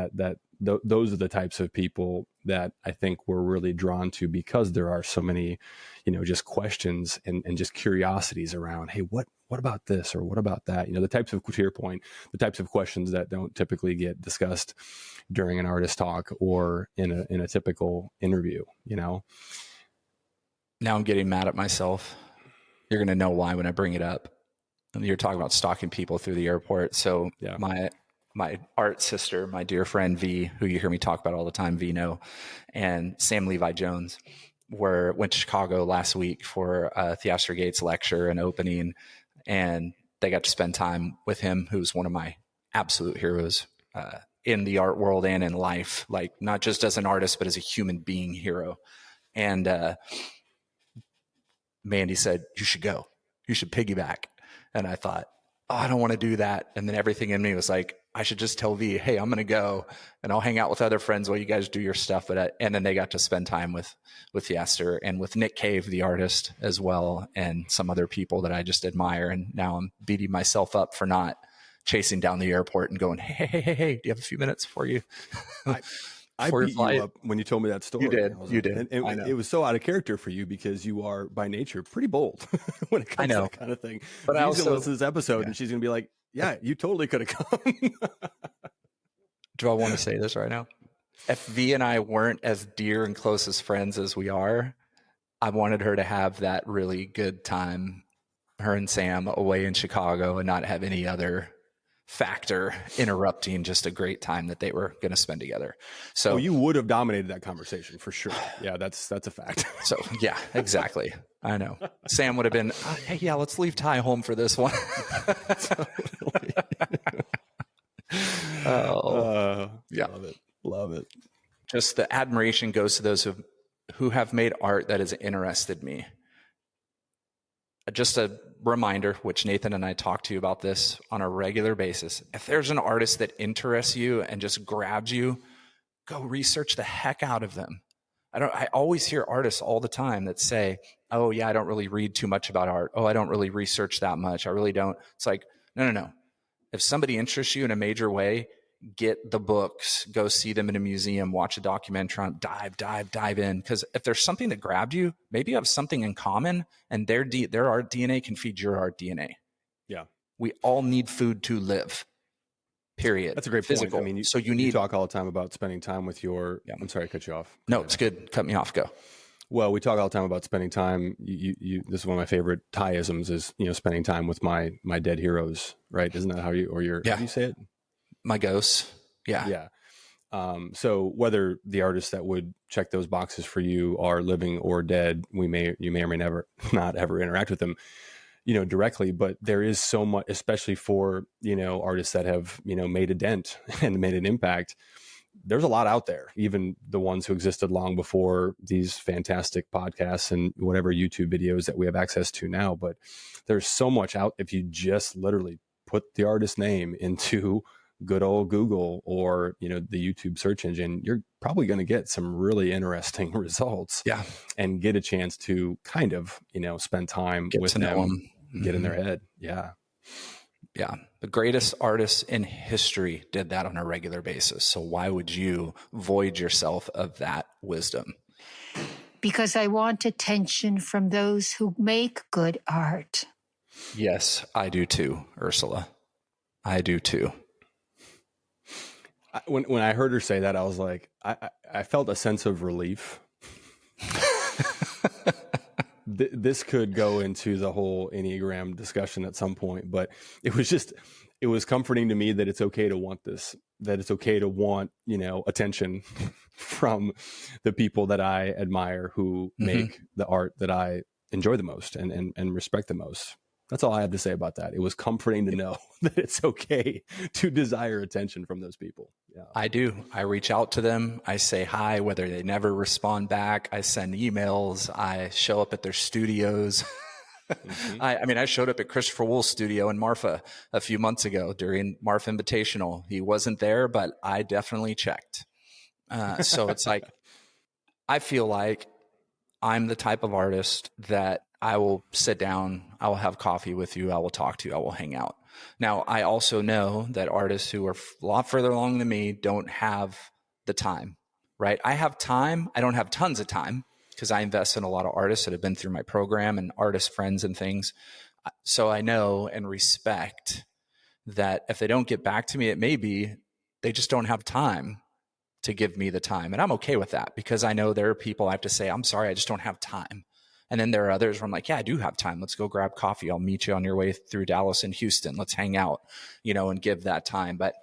C: those are the types of people that I think we're really drawn to, because there are so many, you know, just questions and just curiosities around, hey, what about this, or what about that? You know, the types of, to your point, the types of questions that don't typically get discussed during an artist talk or in a typical interview, you know.
B: Now I'm getting mad at myself. You're going to know why when I bring it up. You're talking about stalking people through the airport. So yeah. My art sister, my dear friend V, who you hear me talk about all the time, Vino, and Sam Levi Jones went to Chicago last week for Theaster Gates lecture and opening, and they got to spend time with him, who's one of my absolute heroes in the art world and in life, like not just as an artist, but as a human being hero. And Mandy said, you should go. You should piggyback. And I thought, oh, I don't want to do that. And then everything in me was like, I should just tell V, hey, I'm going to go and I'll hang out with other friends while you guys do your stuff. And then they got to spend time with Theaster and with Nick Cave, the artist, as well, and some other people that I just admire. And now I'm beating myself up for not chasing down the airport and going, hey, do you have a few minutes for you?
C: I beat you up when you told me that story.
B: You did.
C: And it was so out of character for you, because you are by nature pretty bold when it comes to that kind of thing. But I also listen to this episode, and she's going to be like, yeah, you totally could have come.
B: Do I want to say this right now? If V and I weren't as dear and close as friends as we are, I wanted her to have that really good time, her and Sam, away in Chicago, and not have any other factor interrupting just a great time that they were going to spend together. So
C: you would have dominated that conversation for sure. Yeah, that's a fact.
B: So yeah, exactly. I know. Sam would have been, hey, yeah, let's leave Ty home for this one. Yeah.
C: Love it.
B: Just the admiration goes to those who have made art that has interested me. Just a reminder, which Nathan and I talk to you about this on a regular basis. If there's an artist that interests you and just grabs you, go research the heck out of them. I always hear artists all the time that say, oh yeah, I don't really read too much about art. Oh, I don't really research that much. I really don't. It's like, no. If somebody interests you in a major way, get the books, go see them in a museum, watch a documentary, dive in. Because if there's something that grabbed you, maybe you have something in common, and their art DNA can feed your art DNA.
C: Yeah.
B: We all need food to live. Period.
C: That's a great point. I mean, you talk all the time about spending time with your. Yeah. I'm sorry, I cut you off.
B: No, it's good. Cut me off. Go.
C: Well, we talk all the time about spending time. This is one of my favorite Ty-isms is, spending time with my dead heroes, right? Isn't that how you, or your, how do you say it?
B: My ghosts. Yeah.
C: Yeah. So whether the artists that would check those boxes for you are living or dead, you may or may never not ever interact with them, directly, but there is so much, especially for, artists that have, made a dent and made an impact. There's a lot out there, even the ones who existed long before these fantastic podcasts and whatever YouTube videos that we have access to now. But there's so much out if you just literally put the artist name into good old Google or, the YouTube search engine, you're probably going to get some really interesting results.
B: Yeah.
C: And get a chance to kind of, spend time with them, get in their head. Yeah.
B: Yeah. The greatest artists in history did that on a regular basis. So why would you void yourself of that wisdom?
A: Because I want attention from those who make good art.
B: Yes, I do too, Ursula. I do too.
C: When I heard her say that, I was like, I felt a sense of relief. This could go into the whole Enneagram discussion at some point, but it was comforting to me that it's okay to want this, that it's okay to want, attention from the people that I admire who make the art that I enjoy the most and respect the most. That's all I have to say about that. It was comforting to know that it's okay to desire attention from those people. Yeah.
B: I do. I reach out to them. I say hi, whether they never respond back. I send emails. I show up at their studios. I showed up at Christopher Wool's studio in Marfa a few months ago during Marfa Invitational. He wasn't there, but I definitely checked. So it's like, I feel like I'm the type of artist that I will sit down, I will have coffee with you, I will talk to you, I will hang out. Now, I also know that artists who are a lot further along than me don't have the time, right? I have time. I don't have tons of time because I invest in a lot of artists that have been through my program and artist friends and things. So I know and respect that if they don't get back to me, it may be they just don't have time to give me the time. And I'm okay with that because I know there are people I have to say, I'm sorry, I just don't have time. And then there are others where I'm like, yeah, I do have time. Let's go grab coffee. I'll meet you on your way through Dallas and Houston. Let's hang out, and give that time. But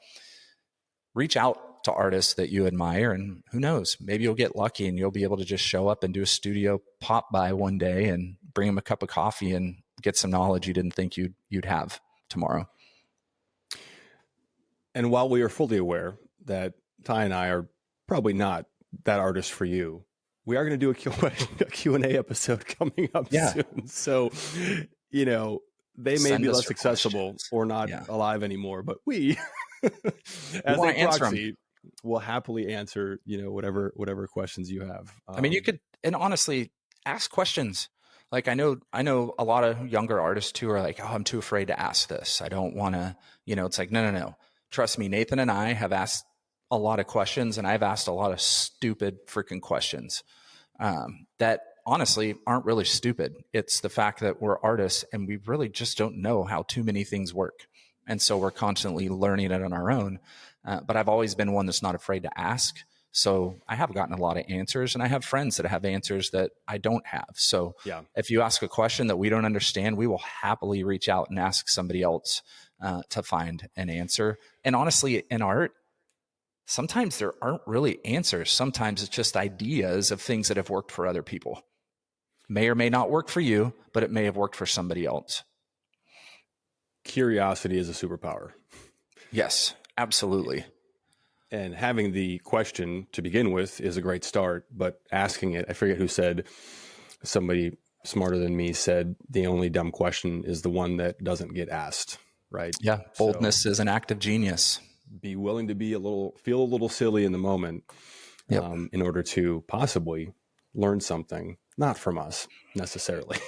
B: reach out to artists that you admire, and who knows, maybe you'll get lucky and you'll be able to just show up and do a studio pop by one day and bring them a cup of coffee and get some knowledge you didn't think you'd have tomorrow.
C: And while we are fully aware that Ty and I are probably not that artist for you, we are going to do a Q&A episode coming up soon. So, they may be less accessible or not alive anymore, but we, as a proxy, will happily answer, whatever questions you have.
B: You could, and honestly, ask questions. Like I know a lot of younger artists who are like, oh, I'm too afraid to ask this. I don't want to, it's like, no. Trust me, Nathan and I have asked a lot of questions, and I've asked a lot of stupid freaking questions that honestly aren't really stupid. It's the fact that we're artists and we really just don't know how too many things work. And so we're constantly learning it on our own. But I've always been one that's not afraid to ask. So I have gotten a lot of answers, and I have friends that have answers that I don't have. So if you ask a question that we don't understand, we will happily reach out and ask somebody else to find an answer. And honestly, in art, sometimes there aren't really answers. Sometimes it's just ideas of things that have worked for other people. May or may not work for you, but it may have worked for somebody else.
C: Curiosity is a superpower.
B: Yes, absolutely.
C: And having the question to begin with is a great start, but asking it, I forget who said, somebody smarter than me said, the only dumb question is the one that doesn't get asked, right?
B: Yeah, boldness is an act of genius.
C: Be willing to feel a little silly in the moment in order to possibly learn something, not from us necessarily,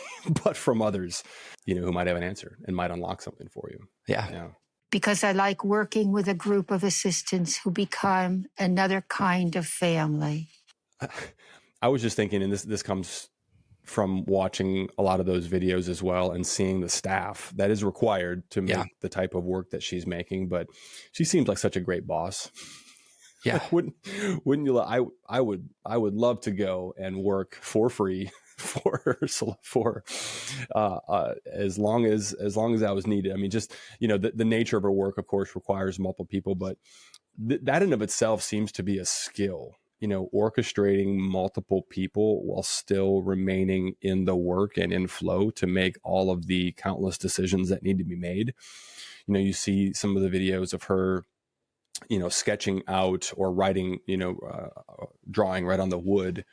C: but from others, who might have an answer and might unlock something for you.
B: Yeah.
A: Because I like working with a group of assistants who become another kind of family.
C: I was just thinking, and this comes from watching a lot of those videos as well and seeing the staff that is required to make the type of work that she's making. But she seems like such a great boss.
B: Yeah.
C: Wouldn't you? I would love to go and work for free for Ursula for as long as I was needed. I mean, just, the nature of her work, of course, requires multiple people, but that in of itself seems to be a skill, orchestrating multiple people while still remaining in the work and in flow to make all of the countless decisions that need to be made. You see some of the videos of her, sketching out or writing, drawing right on the wood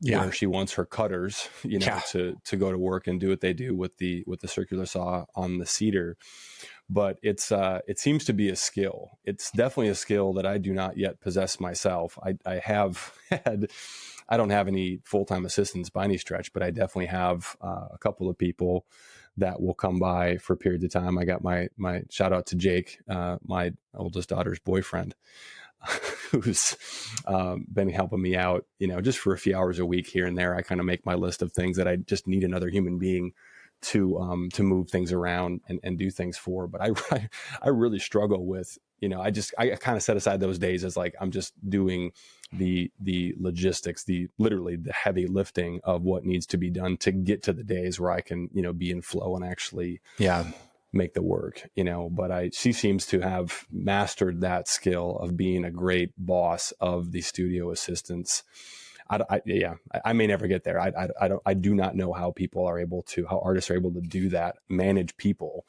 C: where she wants her cutters, to go to work and do what they do with the circular saw on the cedar. But it seems to be a skill. It's definitely a skill that I do not yet possess myself. I don't have any full-time assistants by any stretch, but I definitely have a couple of people that will come by for periods of time. I got my shout out to Jake, my oldest daughter's boyfriend, who's been helping me out, just for a few hours a week here and there. I kind of make my list of things that I just need another human being to move things around and do things for. But I really struggle with, I kind of set aside those days as like, I'm just doing the logistics, literally the heavy lifting of what needs to be done to get to the days where I can, be in flow and actually make the work, but she seems to have mastered that skill of being a great boss of the studio assistants. I may never get there. I do not know how artists are able to do that, manage people.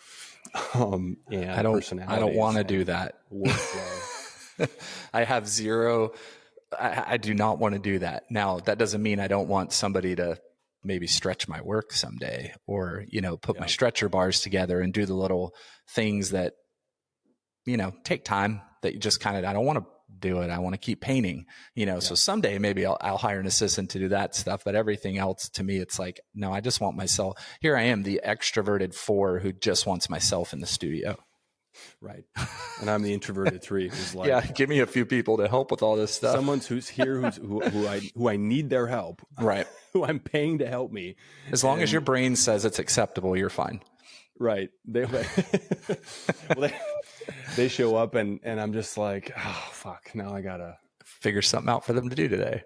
C: And
B: I don't want to do that. I have zero. I do not want to do that. Now, that doesn't mean I don't want somebody to maybe stretch my work someday, or, put my stretcher bars together and do the little things that, take time, that you just I don't want to do it. I want to keep painting, so someday maybe I'll hire an assistant to do that stuff. But everything else, to me, it's like, no, I just want myself. Here I am, the extroverted 4 who just wants myself in the studio.
C: Right. And I'm the introverted 3 who's like,
B: give me a few people to help with all this stuff.
C: Someone who's here, who I need their help.
B: Right.
C: Who I'm paying to help me.
B: As long as your brain says it's acceptable, you're fine.
C: Right. They show up and I'm just like, oh, fuck, now I gotta
B: figure something out for them to do today.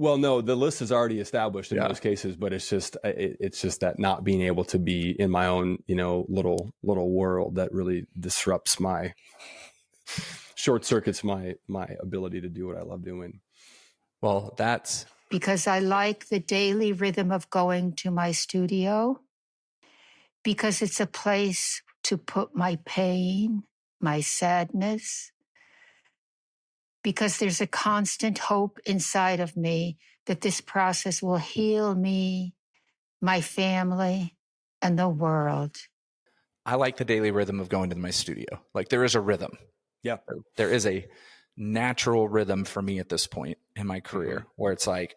C: Well, no, the list is already established in most cases, but it's just that not being able to be in my own, little world that really disrupts short circuits my ability to do what I love doing.
B: Well, that's
A: because I like the daily rhythm of going to my studio, because it's a place to put my pain, my sadness, because there's a constant hope inside of me that this process will heal me, my family, and the world.
B: I like the daily rhythm of going to my studio. Like, there is a rhythm.
C: Yeah.
B: There is a natural rhythm for me at this point in my career where it's like,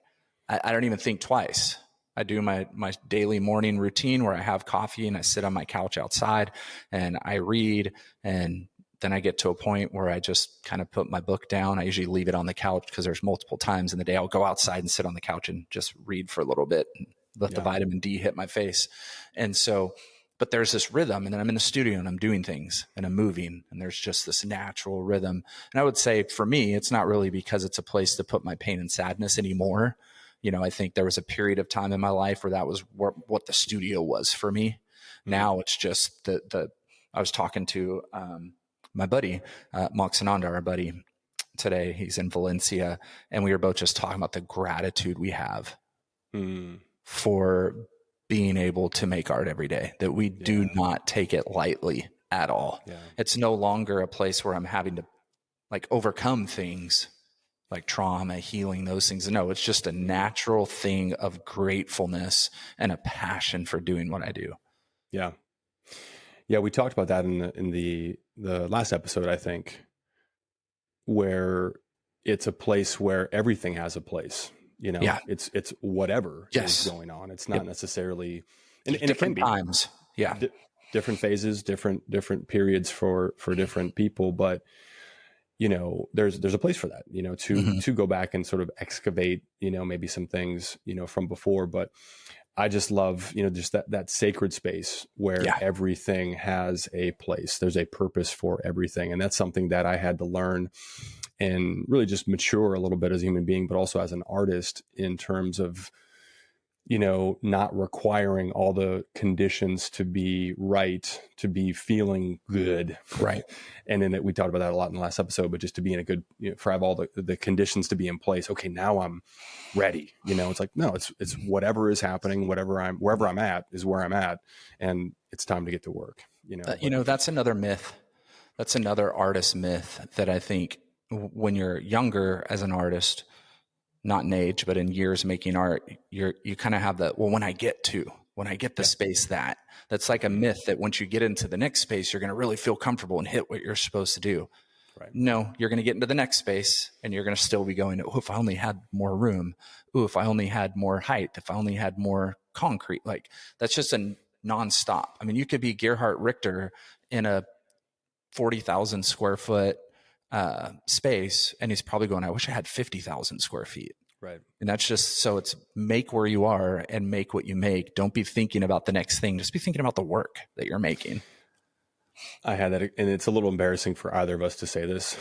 B: I don't even think twice. I do my daily morning routine where I have coffee and I sit on my couch outside and I read, and then I get to a point where I just kind of put my book down. I usually leave it on the couch because there's multiple times in the day I'll go outside and sit on the couch and just read for a little bit and let the vitamin D hit my face. And so, but there's this rhythm, and then I'm in the studio and I'm doing things and I'm moving, and there's just this natural rhythm. And I would say for me, it's not really because it's a place to put my pain and sadness anymore. I think there was a period of time in my life where that was what the studio was for me. Now it's just I was talking to, my buddy, Mark Sananda, our buddy today, he's in Valencia, and we were both just talking about the gratitude we have for being able to make art every day, that we do not take it lightly at all. Yeah. It's no longer a place where I'm having to overcome things like trauma, healing, those things. No, it's just a natural thing of gratefulness and a passion for doing what I do.
C: Yeah. Yeah, we talked about that in the last episode, I think, where it's a place where everything has a place. It's whatever is going on. It's not necessarily, and it can be
B: times. Yeah,
C: different phases, different periods for different people, but there's a place for that. To go back and sort of excavate, maybe some things, from before, but. I just love, just that sacred space where everything has a place. There's a purpose for everything. And that's something that I had to learn and really just mature a little bit as a human being, but also as an artist, in terms of, not requiring all the conditions to be right, to be feeling good.
B: Right.
C: And then we talked about that a lot in the last episode, but just to be in a good, for have all the conditions to be in place. Okay, now I'm ready. It's like, no, it's whatever is happening, wherever I'm at is where I'm at. And it's time to get to work.
B: That's another myth. That's another artist myth that I think when you're younger as an artist, not in age, but in years making art, you kind of have that, well, when I get the space, that's like a myth that once you get into the next space, you're going to really feel comfortable and hit what you're supposed to do.
C: Right.
B: No, you're going to get into the next space and you're going to still be going, oh, if I only had more room. Oh, if I only had more height, if I only had more concrete, like that's just a nonstop. I mean, you could be Gerhard Richter in a 40,000 square foot space, and he's probably going, I wish I had 50,000 square feet.
C: Right.
B: And that's just, so it's make where you are and make what you make. Don't be thinking about the next thing. Just be thinking about the work that you're making.
C: I had that, and it's a little embarrassing for either of us to say this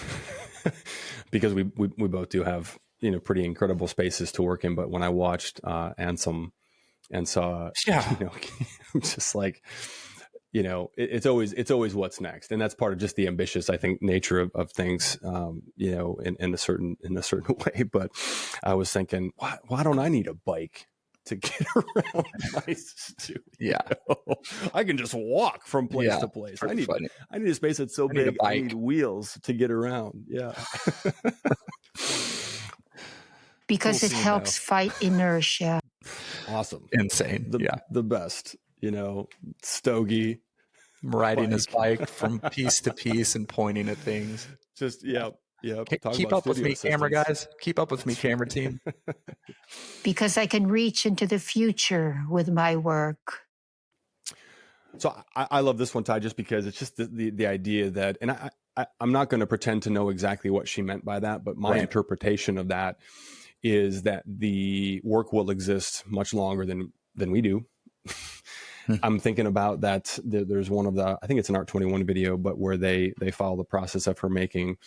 C: because we both do have, pretty incredible spaces to work in. But when I watched Ansem and saw, I'm just like, it's always what's next. And that's part of just the ambitious, I think, nature of things, in a certain way. But I was thinking, why don't I need a bike to get around my studio?
B: Yeah.
C: I can just walk from place to place. I need a space that's so big. I need wheels to get around. Yeah.
A: Because it helps fight inertia.
C: Awesome.
B: Insane.
C: The best. Stogie
B: riding his bike from piece to piece and pointing at things.
C: Just, yeah.
B: Keep up with me, camera guys. Keep up with me, camera team.
A: Because I can reach into the future with my work.
C: So I love this one, Ty, just because it's just the idea that, and I'm not going to pretend to know exactly what she meant by that, but my interpretation of that is that the work will exist much longer than we do. I'm thinking about that. There's one of I think it's an Art 21 video, but where they follow the process of her making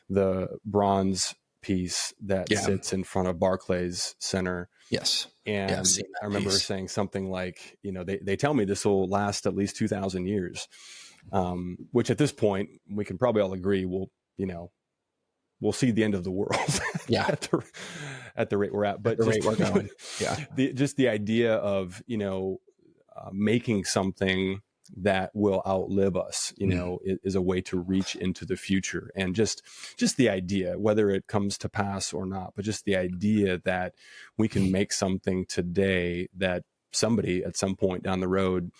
C: the bronze piece that sits in front of Barclays Center.
B: Yes.
C: And I remember her saying something like, they tell me this will last at least 2,000 years, which at this point we can probably all agree we'll see the end of the world.
B: Yeah.
C: at the rate we're at, but
B: the rate we're going. Yeah.
C: Just the idea of, making something that will outlive us, is a way to reach into the future. And just the idea, whether it comes to pass or not, but just the idea that we can make something today that somebody at some point down the road,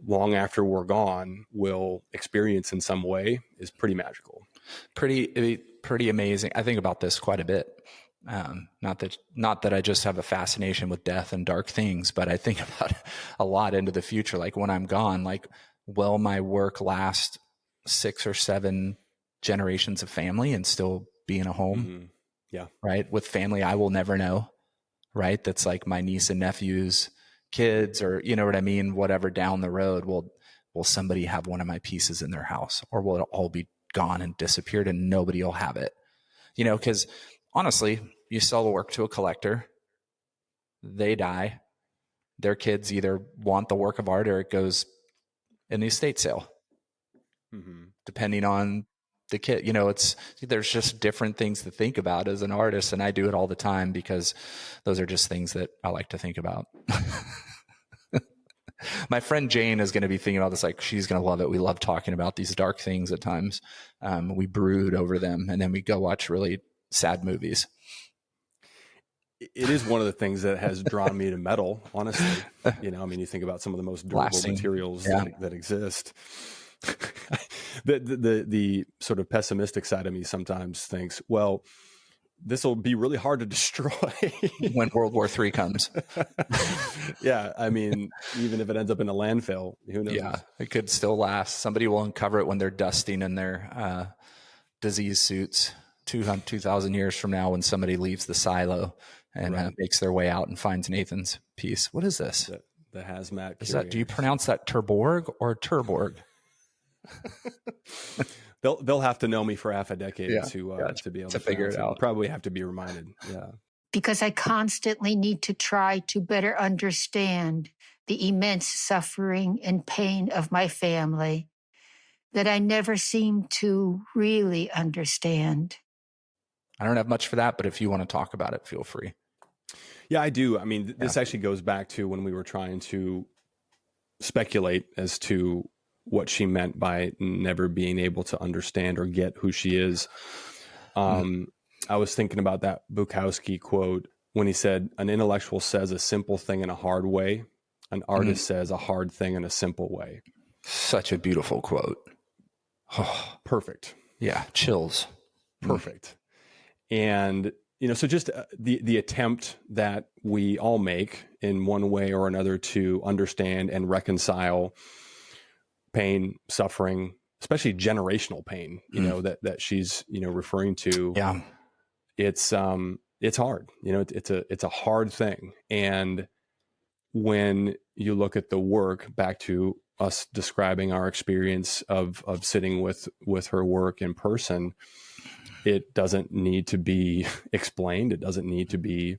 C: long after we're gone, will experience in some way is pretty magical. Pretty amazing.
B: I think about this quite a bit. Not that I just have a fascination with death and dark things, but I think about a lot into the future. Like when I'm gone, like, will my work last 6 or 7 generations of family and still be in a home?
C: Mm-hmm. Yeah.
B: Right. With family I will never know. Right. That's like my niece and nephew's kids, or, you know what I mean? Whatever down the road, will somebody have one of my pieces in their house, or will it all be gone and disappeared and nobody will have it? Because honestly, you sell the work to a collector, they die, their kids either want the work of art or it goes in the estate sale, depending on the kid. There's just different things to think about as an artist, and I do it all the time because those are just things that I like to think about. My friend Jane is going to be thinking about this, like she's going to love it. We love talking about these dark things at times. We brood over them, and then we go watch really sad movies.
C: It is one of the things that has drawn me to metal, honestly. You think about some of the most durable materials that exist. The sort of pessimistic side of me sometimes thinks, well, this will be really hard to destroy
B: when World War III comes.
C: Yeah. Even if it ends up in a landfill, who knows?
B: Yeah, it could still last. Somebody will uncover it when they're dusting in their disease suits 2,000 years from now, when somebody leaves the silo and makes their way out and finds Nathan's piece. What is this?
C: The hazmat.
B: Is that? Do you pronounce that Terborg or Terborg?
C: They'll have to know me for half a decade to be able to
B: figure it out.
C: Probably have to be reminded. Yeah.
A: because I constantly need to try to better understand the immense suffering and pain of my family that I never seem to really understand.
B: I don't have much for that, but if you want to talk about it, feel free.
C: Yeah, I do. I mean, this actually goes back to when we were trying to speculate as to what she meant by never being able to understand or get who she is. I was thinking about that Bukowski quote when he said, an intellectual says a simple thing in a hard way. An artist says a hard thing in a simple way.
B: Such a beautiful quote.
C: Oh, perfect.
B: Yeah. Chills.
C: Perfect. And, you know, so just the attempt that we all make in one way or another to understand and reconcile pain, suffering, especially generational pain, you know, that she's, you know, referring to.
B: Yeah.
C: It's hard, you know, it's a hard thing. And when you look at the work, back to us describing our experience of sitting with her work in person, it doesn't need to be explained. It doesn't need to be,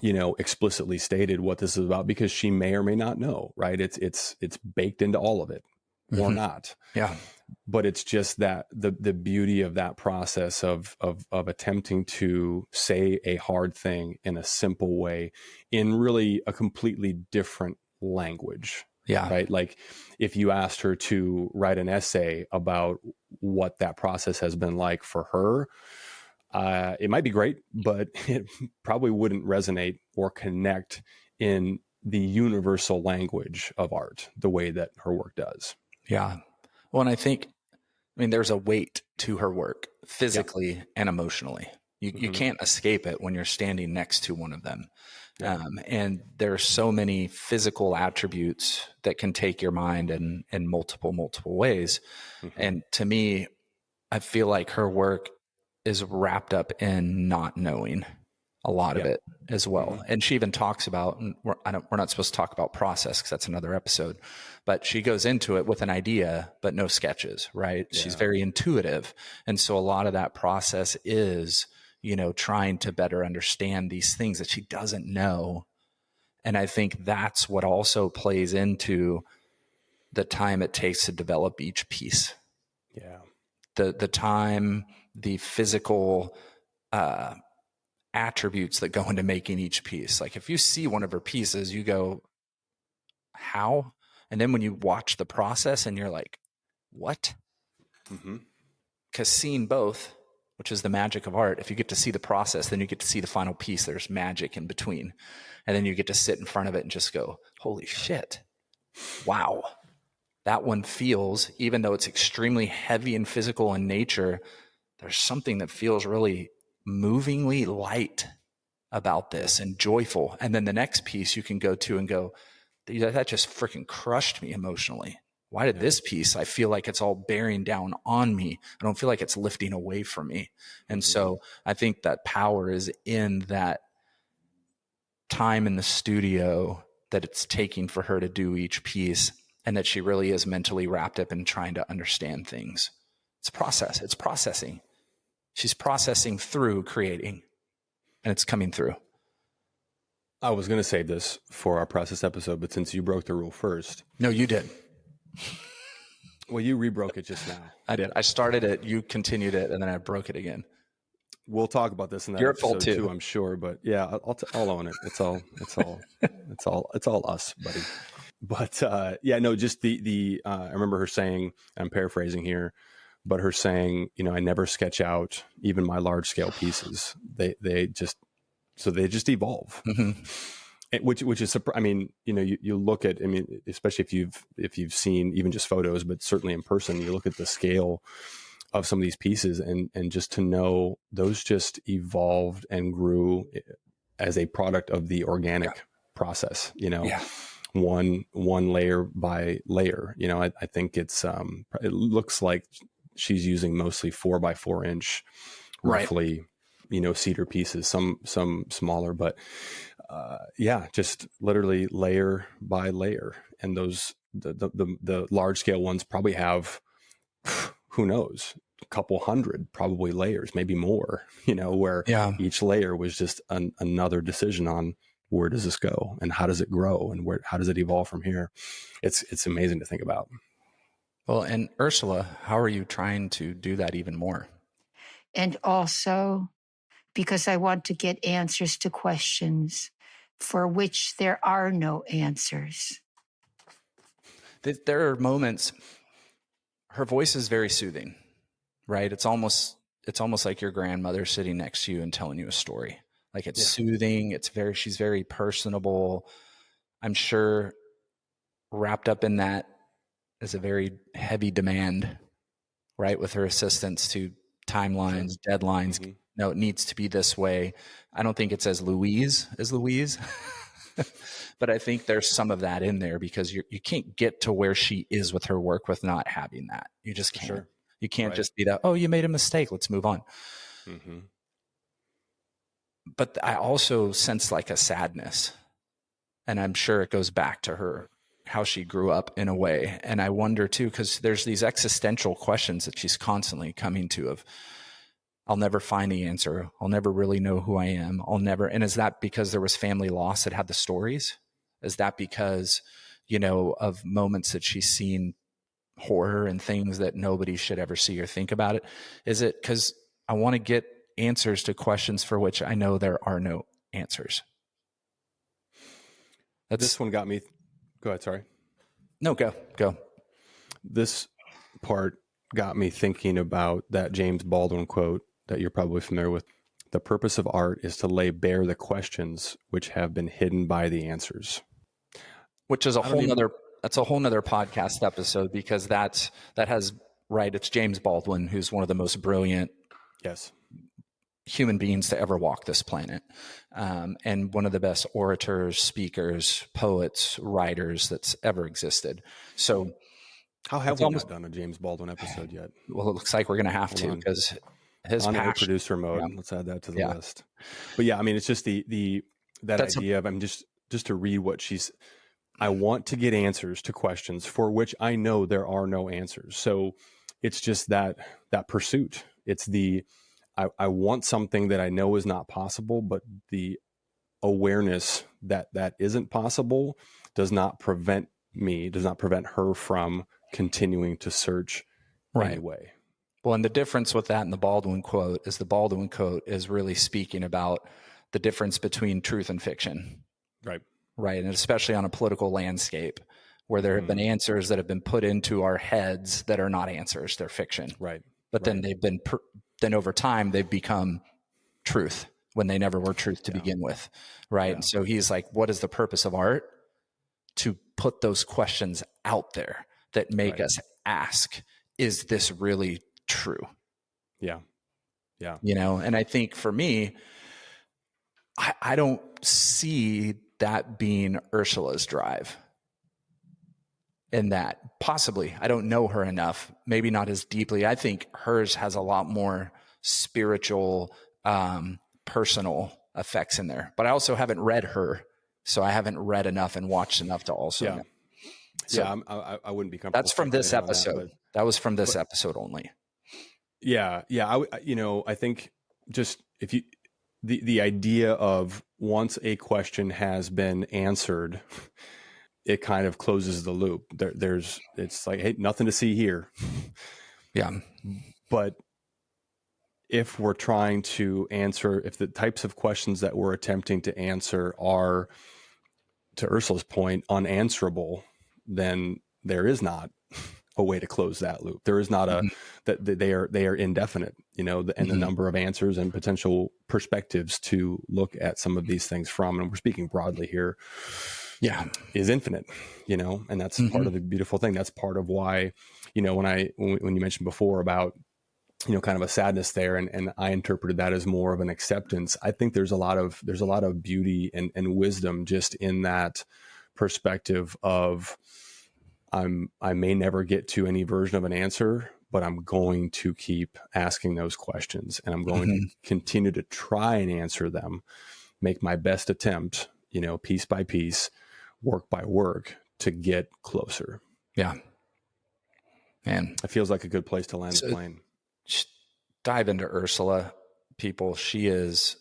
C: you know, explicitly stated what this is about, because she may or may not know, right? It's baked into all of it or not.
B: Yeah.
C: But it's just that the beauty of that process of attempting to say a hard thing in a simple way in really a completely different language.
B: Yeah.
C: Right. Like if you asked her to write an essay about what that process has been like for her, it might be great, but it probably wouldn't resonate or connect in the universal language of art the way that her work does.
B: Yeah. Well, and I mean, there's a weight to her work physically and emotionally. You can't escape it when you're standing next to one of them. And there are so many physical attributes that can take your mind in multiple ways. And to me, I feel like her work is wrapped up in not knowing a lot of it as well. And she even talks about, and we're not supposed to talk about process because that's another episode, but she goes into it with an idea, but no sketches, right? Yeah. She's very intuitive. And so a lot of that process is, you know, trying to better understand these things that she doesn't know. And I think that's what also plays into the time it takes to develop each piece.
C: Yeah.
B: The time, the physical, attributes that go into making each piece. Like if you see one of her pieces, you go, how? And then when you watch the process and you're like, what? Because seeing both, which is the magic of art, if you get to see the process, then you get to see the final piece. There's magic in between. And then you get to sit in front of it and just go, holy shit. Wow. That one feels, even though it's extremely heavy and physical in nature, there's something that feels really movingly light about this and joyful. And then the next piece you can go to and go, that just freaking crushed me emotionally. Why did this piece, I feel like it's all bearing down on me. I don't feel like it's lifting away from me. And so I think that power is in that time in the studio that it's taking for her to do each piece, and that she really is mentally wrapped up in trying to understand things. It's a process. It's processing. She's processing through creating, and it's coming through.
C: I was going to save this for our process episode, but since you broke the rule first.
B: No, you did.
C: Well, you rebroke it just now.
B: I did. I started it, you continued it, and then I broke it again.
C: We'll talk about this in that
B: You're
C: episode
B: at fault
C: too, I'm sure. But yeah, I'll own it. It's all us, buddy. But yeah, no, just the I remember her saying, I'm paraphrasing here, but her saying, you know, I never sketch out even my large scale pieces. They just evolve. Which is, I mean, you know, you look at, I mean, especially if you've seen even just photos, but certainly in person, you look at the scale of some of these pieces and just to know those just evolved and grew as a product of the organic process, you know, one layer by layer, you know, I think it looks like she's using mostly 4x4 inch, roughly, you know, cedar pieces, some smaller, but yeah, just literally layer by layer. And those, the large scale ones probably have, who knows, couple hundred, probably layers, maybe more, where each layer was just another decision on where does this go and how does it grow and how does it evolve from here? It's amazing to think about.
B: Well, and Ursula, how are you trying to do that even more?
A: And also because I want to get answers to questions for which there are no answers.
B: There are moments, her voice is very soothing, right? It's almost like your grandmother sitting next to you and telling you a story. Like it's soothing. She's very personable. I'm sure wrapped up in that is a very heavy demand, right? With her assistance to timelines, deadlines. Mm-hmm. No, it needs to be this way. I don't think it's as Louise, but I think there's some of that in there because you can't get to where she is with her work with not having that. You just can't. Sure. You can't just be that, oh, you made a mistake, let's move on. Mm-hmm. But I also sense like a sadness, and I'm sure it goes back to her, how she grew up in a way. And I wonder too, because there's these existential questions that she's constantly coming to of, I'll never find the answer. I'll never really know who I am. And is that because there was family loss that had the stories? Is that because, of moments that she's seen horror and things that nobody should ever see or think about it? Is it because I want to get answers to questions for which I know there are no answers?
C: This one got me. Go ahead. Sorry.
B: No, go.
C: This part got me thinking about that James Baldwin quote that you're probably familiar with. The purpose of art is to lay bare the questions which have been hidden by the answers.
B: Which is that's a whole nother podcast episode, because it's James Baldwin, who's one of the most brilliant human beings to ever walk this planet. And one of the best orators, speakers, poets, writers that's ever existed. So
C: how have we not done a James Baldwin episode yet?
B: Well, it looks like we're going to have to, because his
C: on producer mode. Yeah. Let's add that to the list. But yeah, I mean, it's just that idea of, I'm just to read what I want to get answers to questions for which I know there are no answers. So it's just that pursuit. It's I want something that I know is not possible, but the awareness that isn't possible does not prevent her from continuing to search anyway.
B: Well, and the difference with that and the Baldwin quote is really speaking about the difference between truth and fiction. Right. And especially on a political landscape where there have been answers that have been put into our heads that are not answers, they're fiction.
C: Right.
B: But then then over time they've become truth when they never were truth to begin with. Right. Yeah. And so he's like, what is the purpose of art? To put those questions out there that make us ask, is this really true?
C: Yeah. Yeah.
B: And I think for me, I don't see that being Ursula's drive. In that, possibly, I don't know her enough, maybe not as deeply. I think hers has a lot more spiritual, personal effects in there. But I also haven't read her, so I haven't read enough and watched enough to also know. So
C: I wouldn't be comfortable.
B: That's from this episode. That was from this episode only.
C: Yeah. I think just if you, the idea of once a question has been answered, it kind of closes the loop. It's like, hey, nothing to see here.
B: Yeah.
C: But if we're trying to answer, if the types of questions that we're attempting to answer are, to Ursula's point, unanswerable, then there is not a way to close that loop. There is not that they are indefinite, and the number of answers and potential perspectives to look at some of these things from, and we're speaking broadly here, is infinite, and that's part of the beautiful thing. That's part of why, when you mentioned before about, kind of a sadness there, and I interpreted that as more of an acceptance. I think there's a lot of beauty and wisdom just in that perspective of, I may never get to any version of an answer, but I'm going to keep asking those questions, and I'm going to continue to try and answer them, make my best attempt, piece by piece, work by work, to get closer.
B: Yeah. Man,
C: it feels like a good place to land the plane.
B: dive into Ursula, people. She is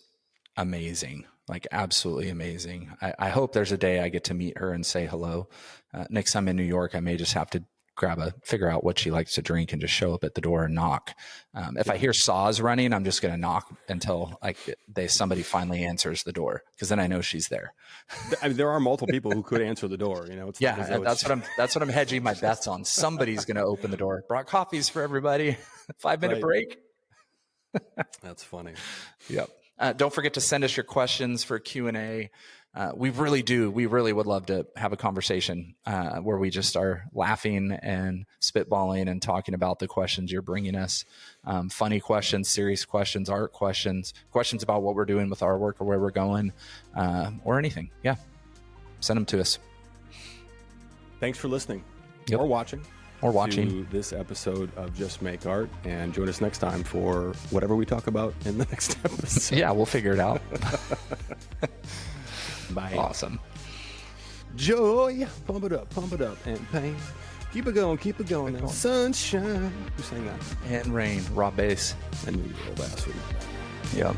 B: amazing, like absolutely amazing. I hope there's a day I get to meet her and say hello. Next time in New York, I may just have to figure out what she likes to drink and just show up at the door and knock. If I hear saws running, I'm just going to knock until somebody finally answers the door, because then I know she's there.
C: I mean, there are multiple people who could answer the door. It's
B: that's what I'm hedging my bets on. Somebody's going to open the door. Brought coffees for everybody. 5-minute break.
C: That's funny.
B: Yep. Don't forget to send us your questions for Q&A. We really would love to have a conversation where we just are laughing and spitballing and talking about the questions you're bringing us. Funny questions, serious questions, art questions about what we're doing with our work or where we're going, or anything. Yeah. Send them to us.
C: Thanks for listening.
B: Yep.
C: Or watching.
B: To
C: this episode of Just Make Art, and join us next time for whatever we talk about in the next episode.
B: Yeah, we'll figure it out.
C: Bye.
B: Awesome.
C: Joy, pump it up, and pain. Keep it going now. Sunshine. Who sang that?
B: And rain, raw bass.
C: I knew you were old bastard.
B: Yep.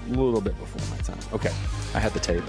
C: A little bit before my time. Okay.
B: I had the tape.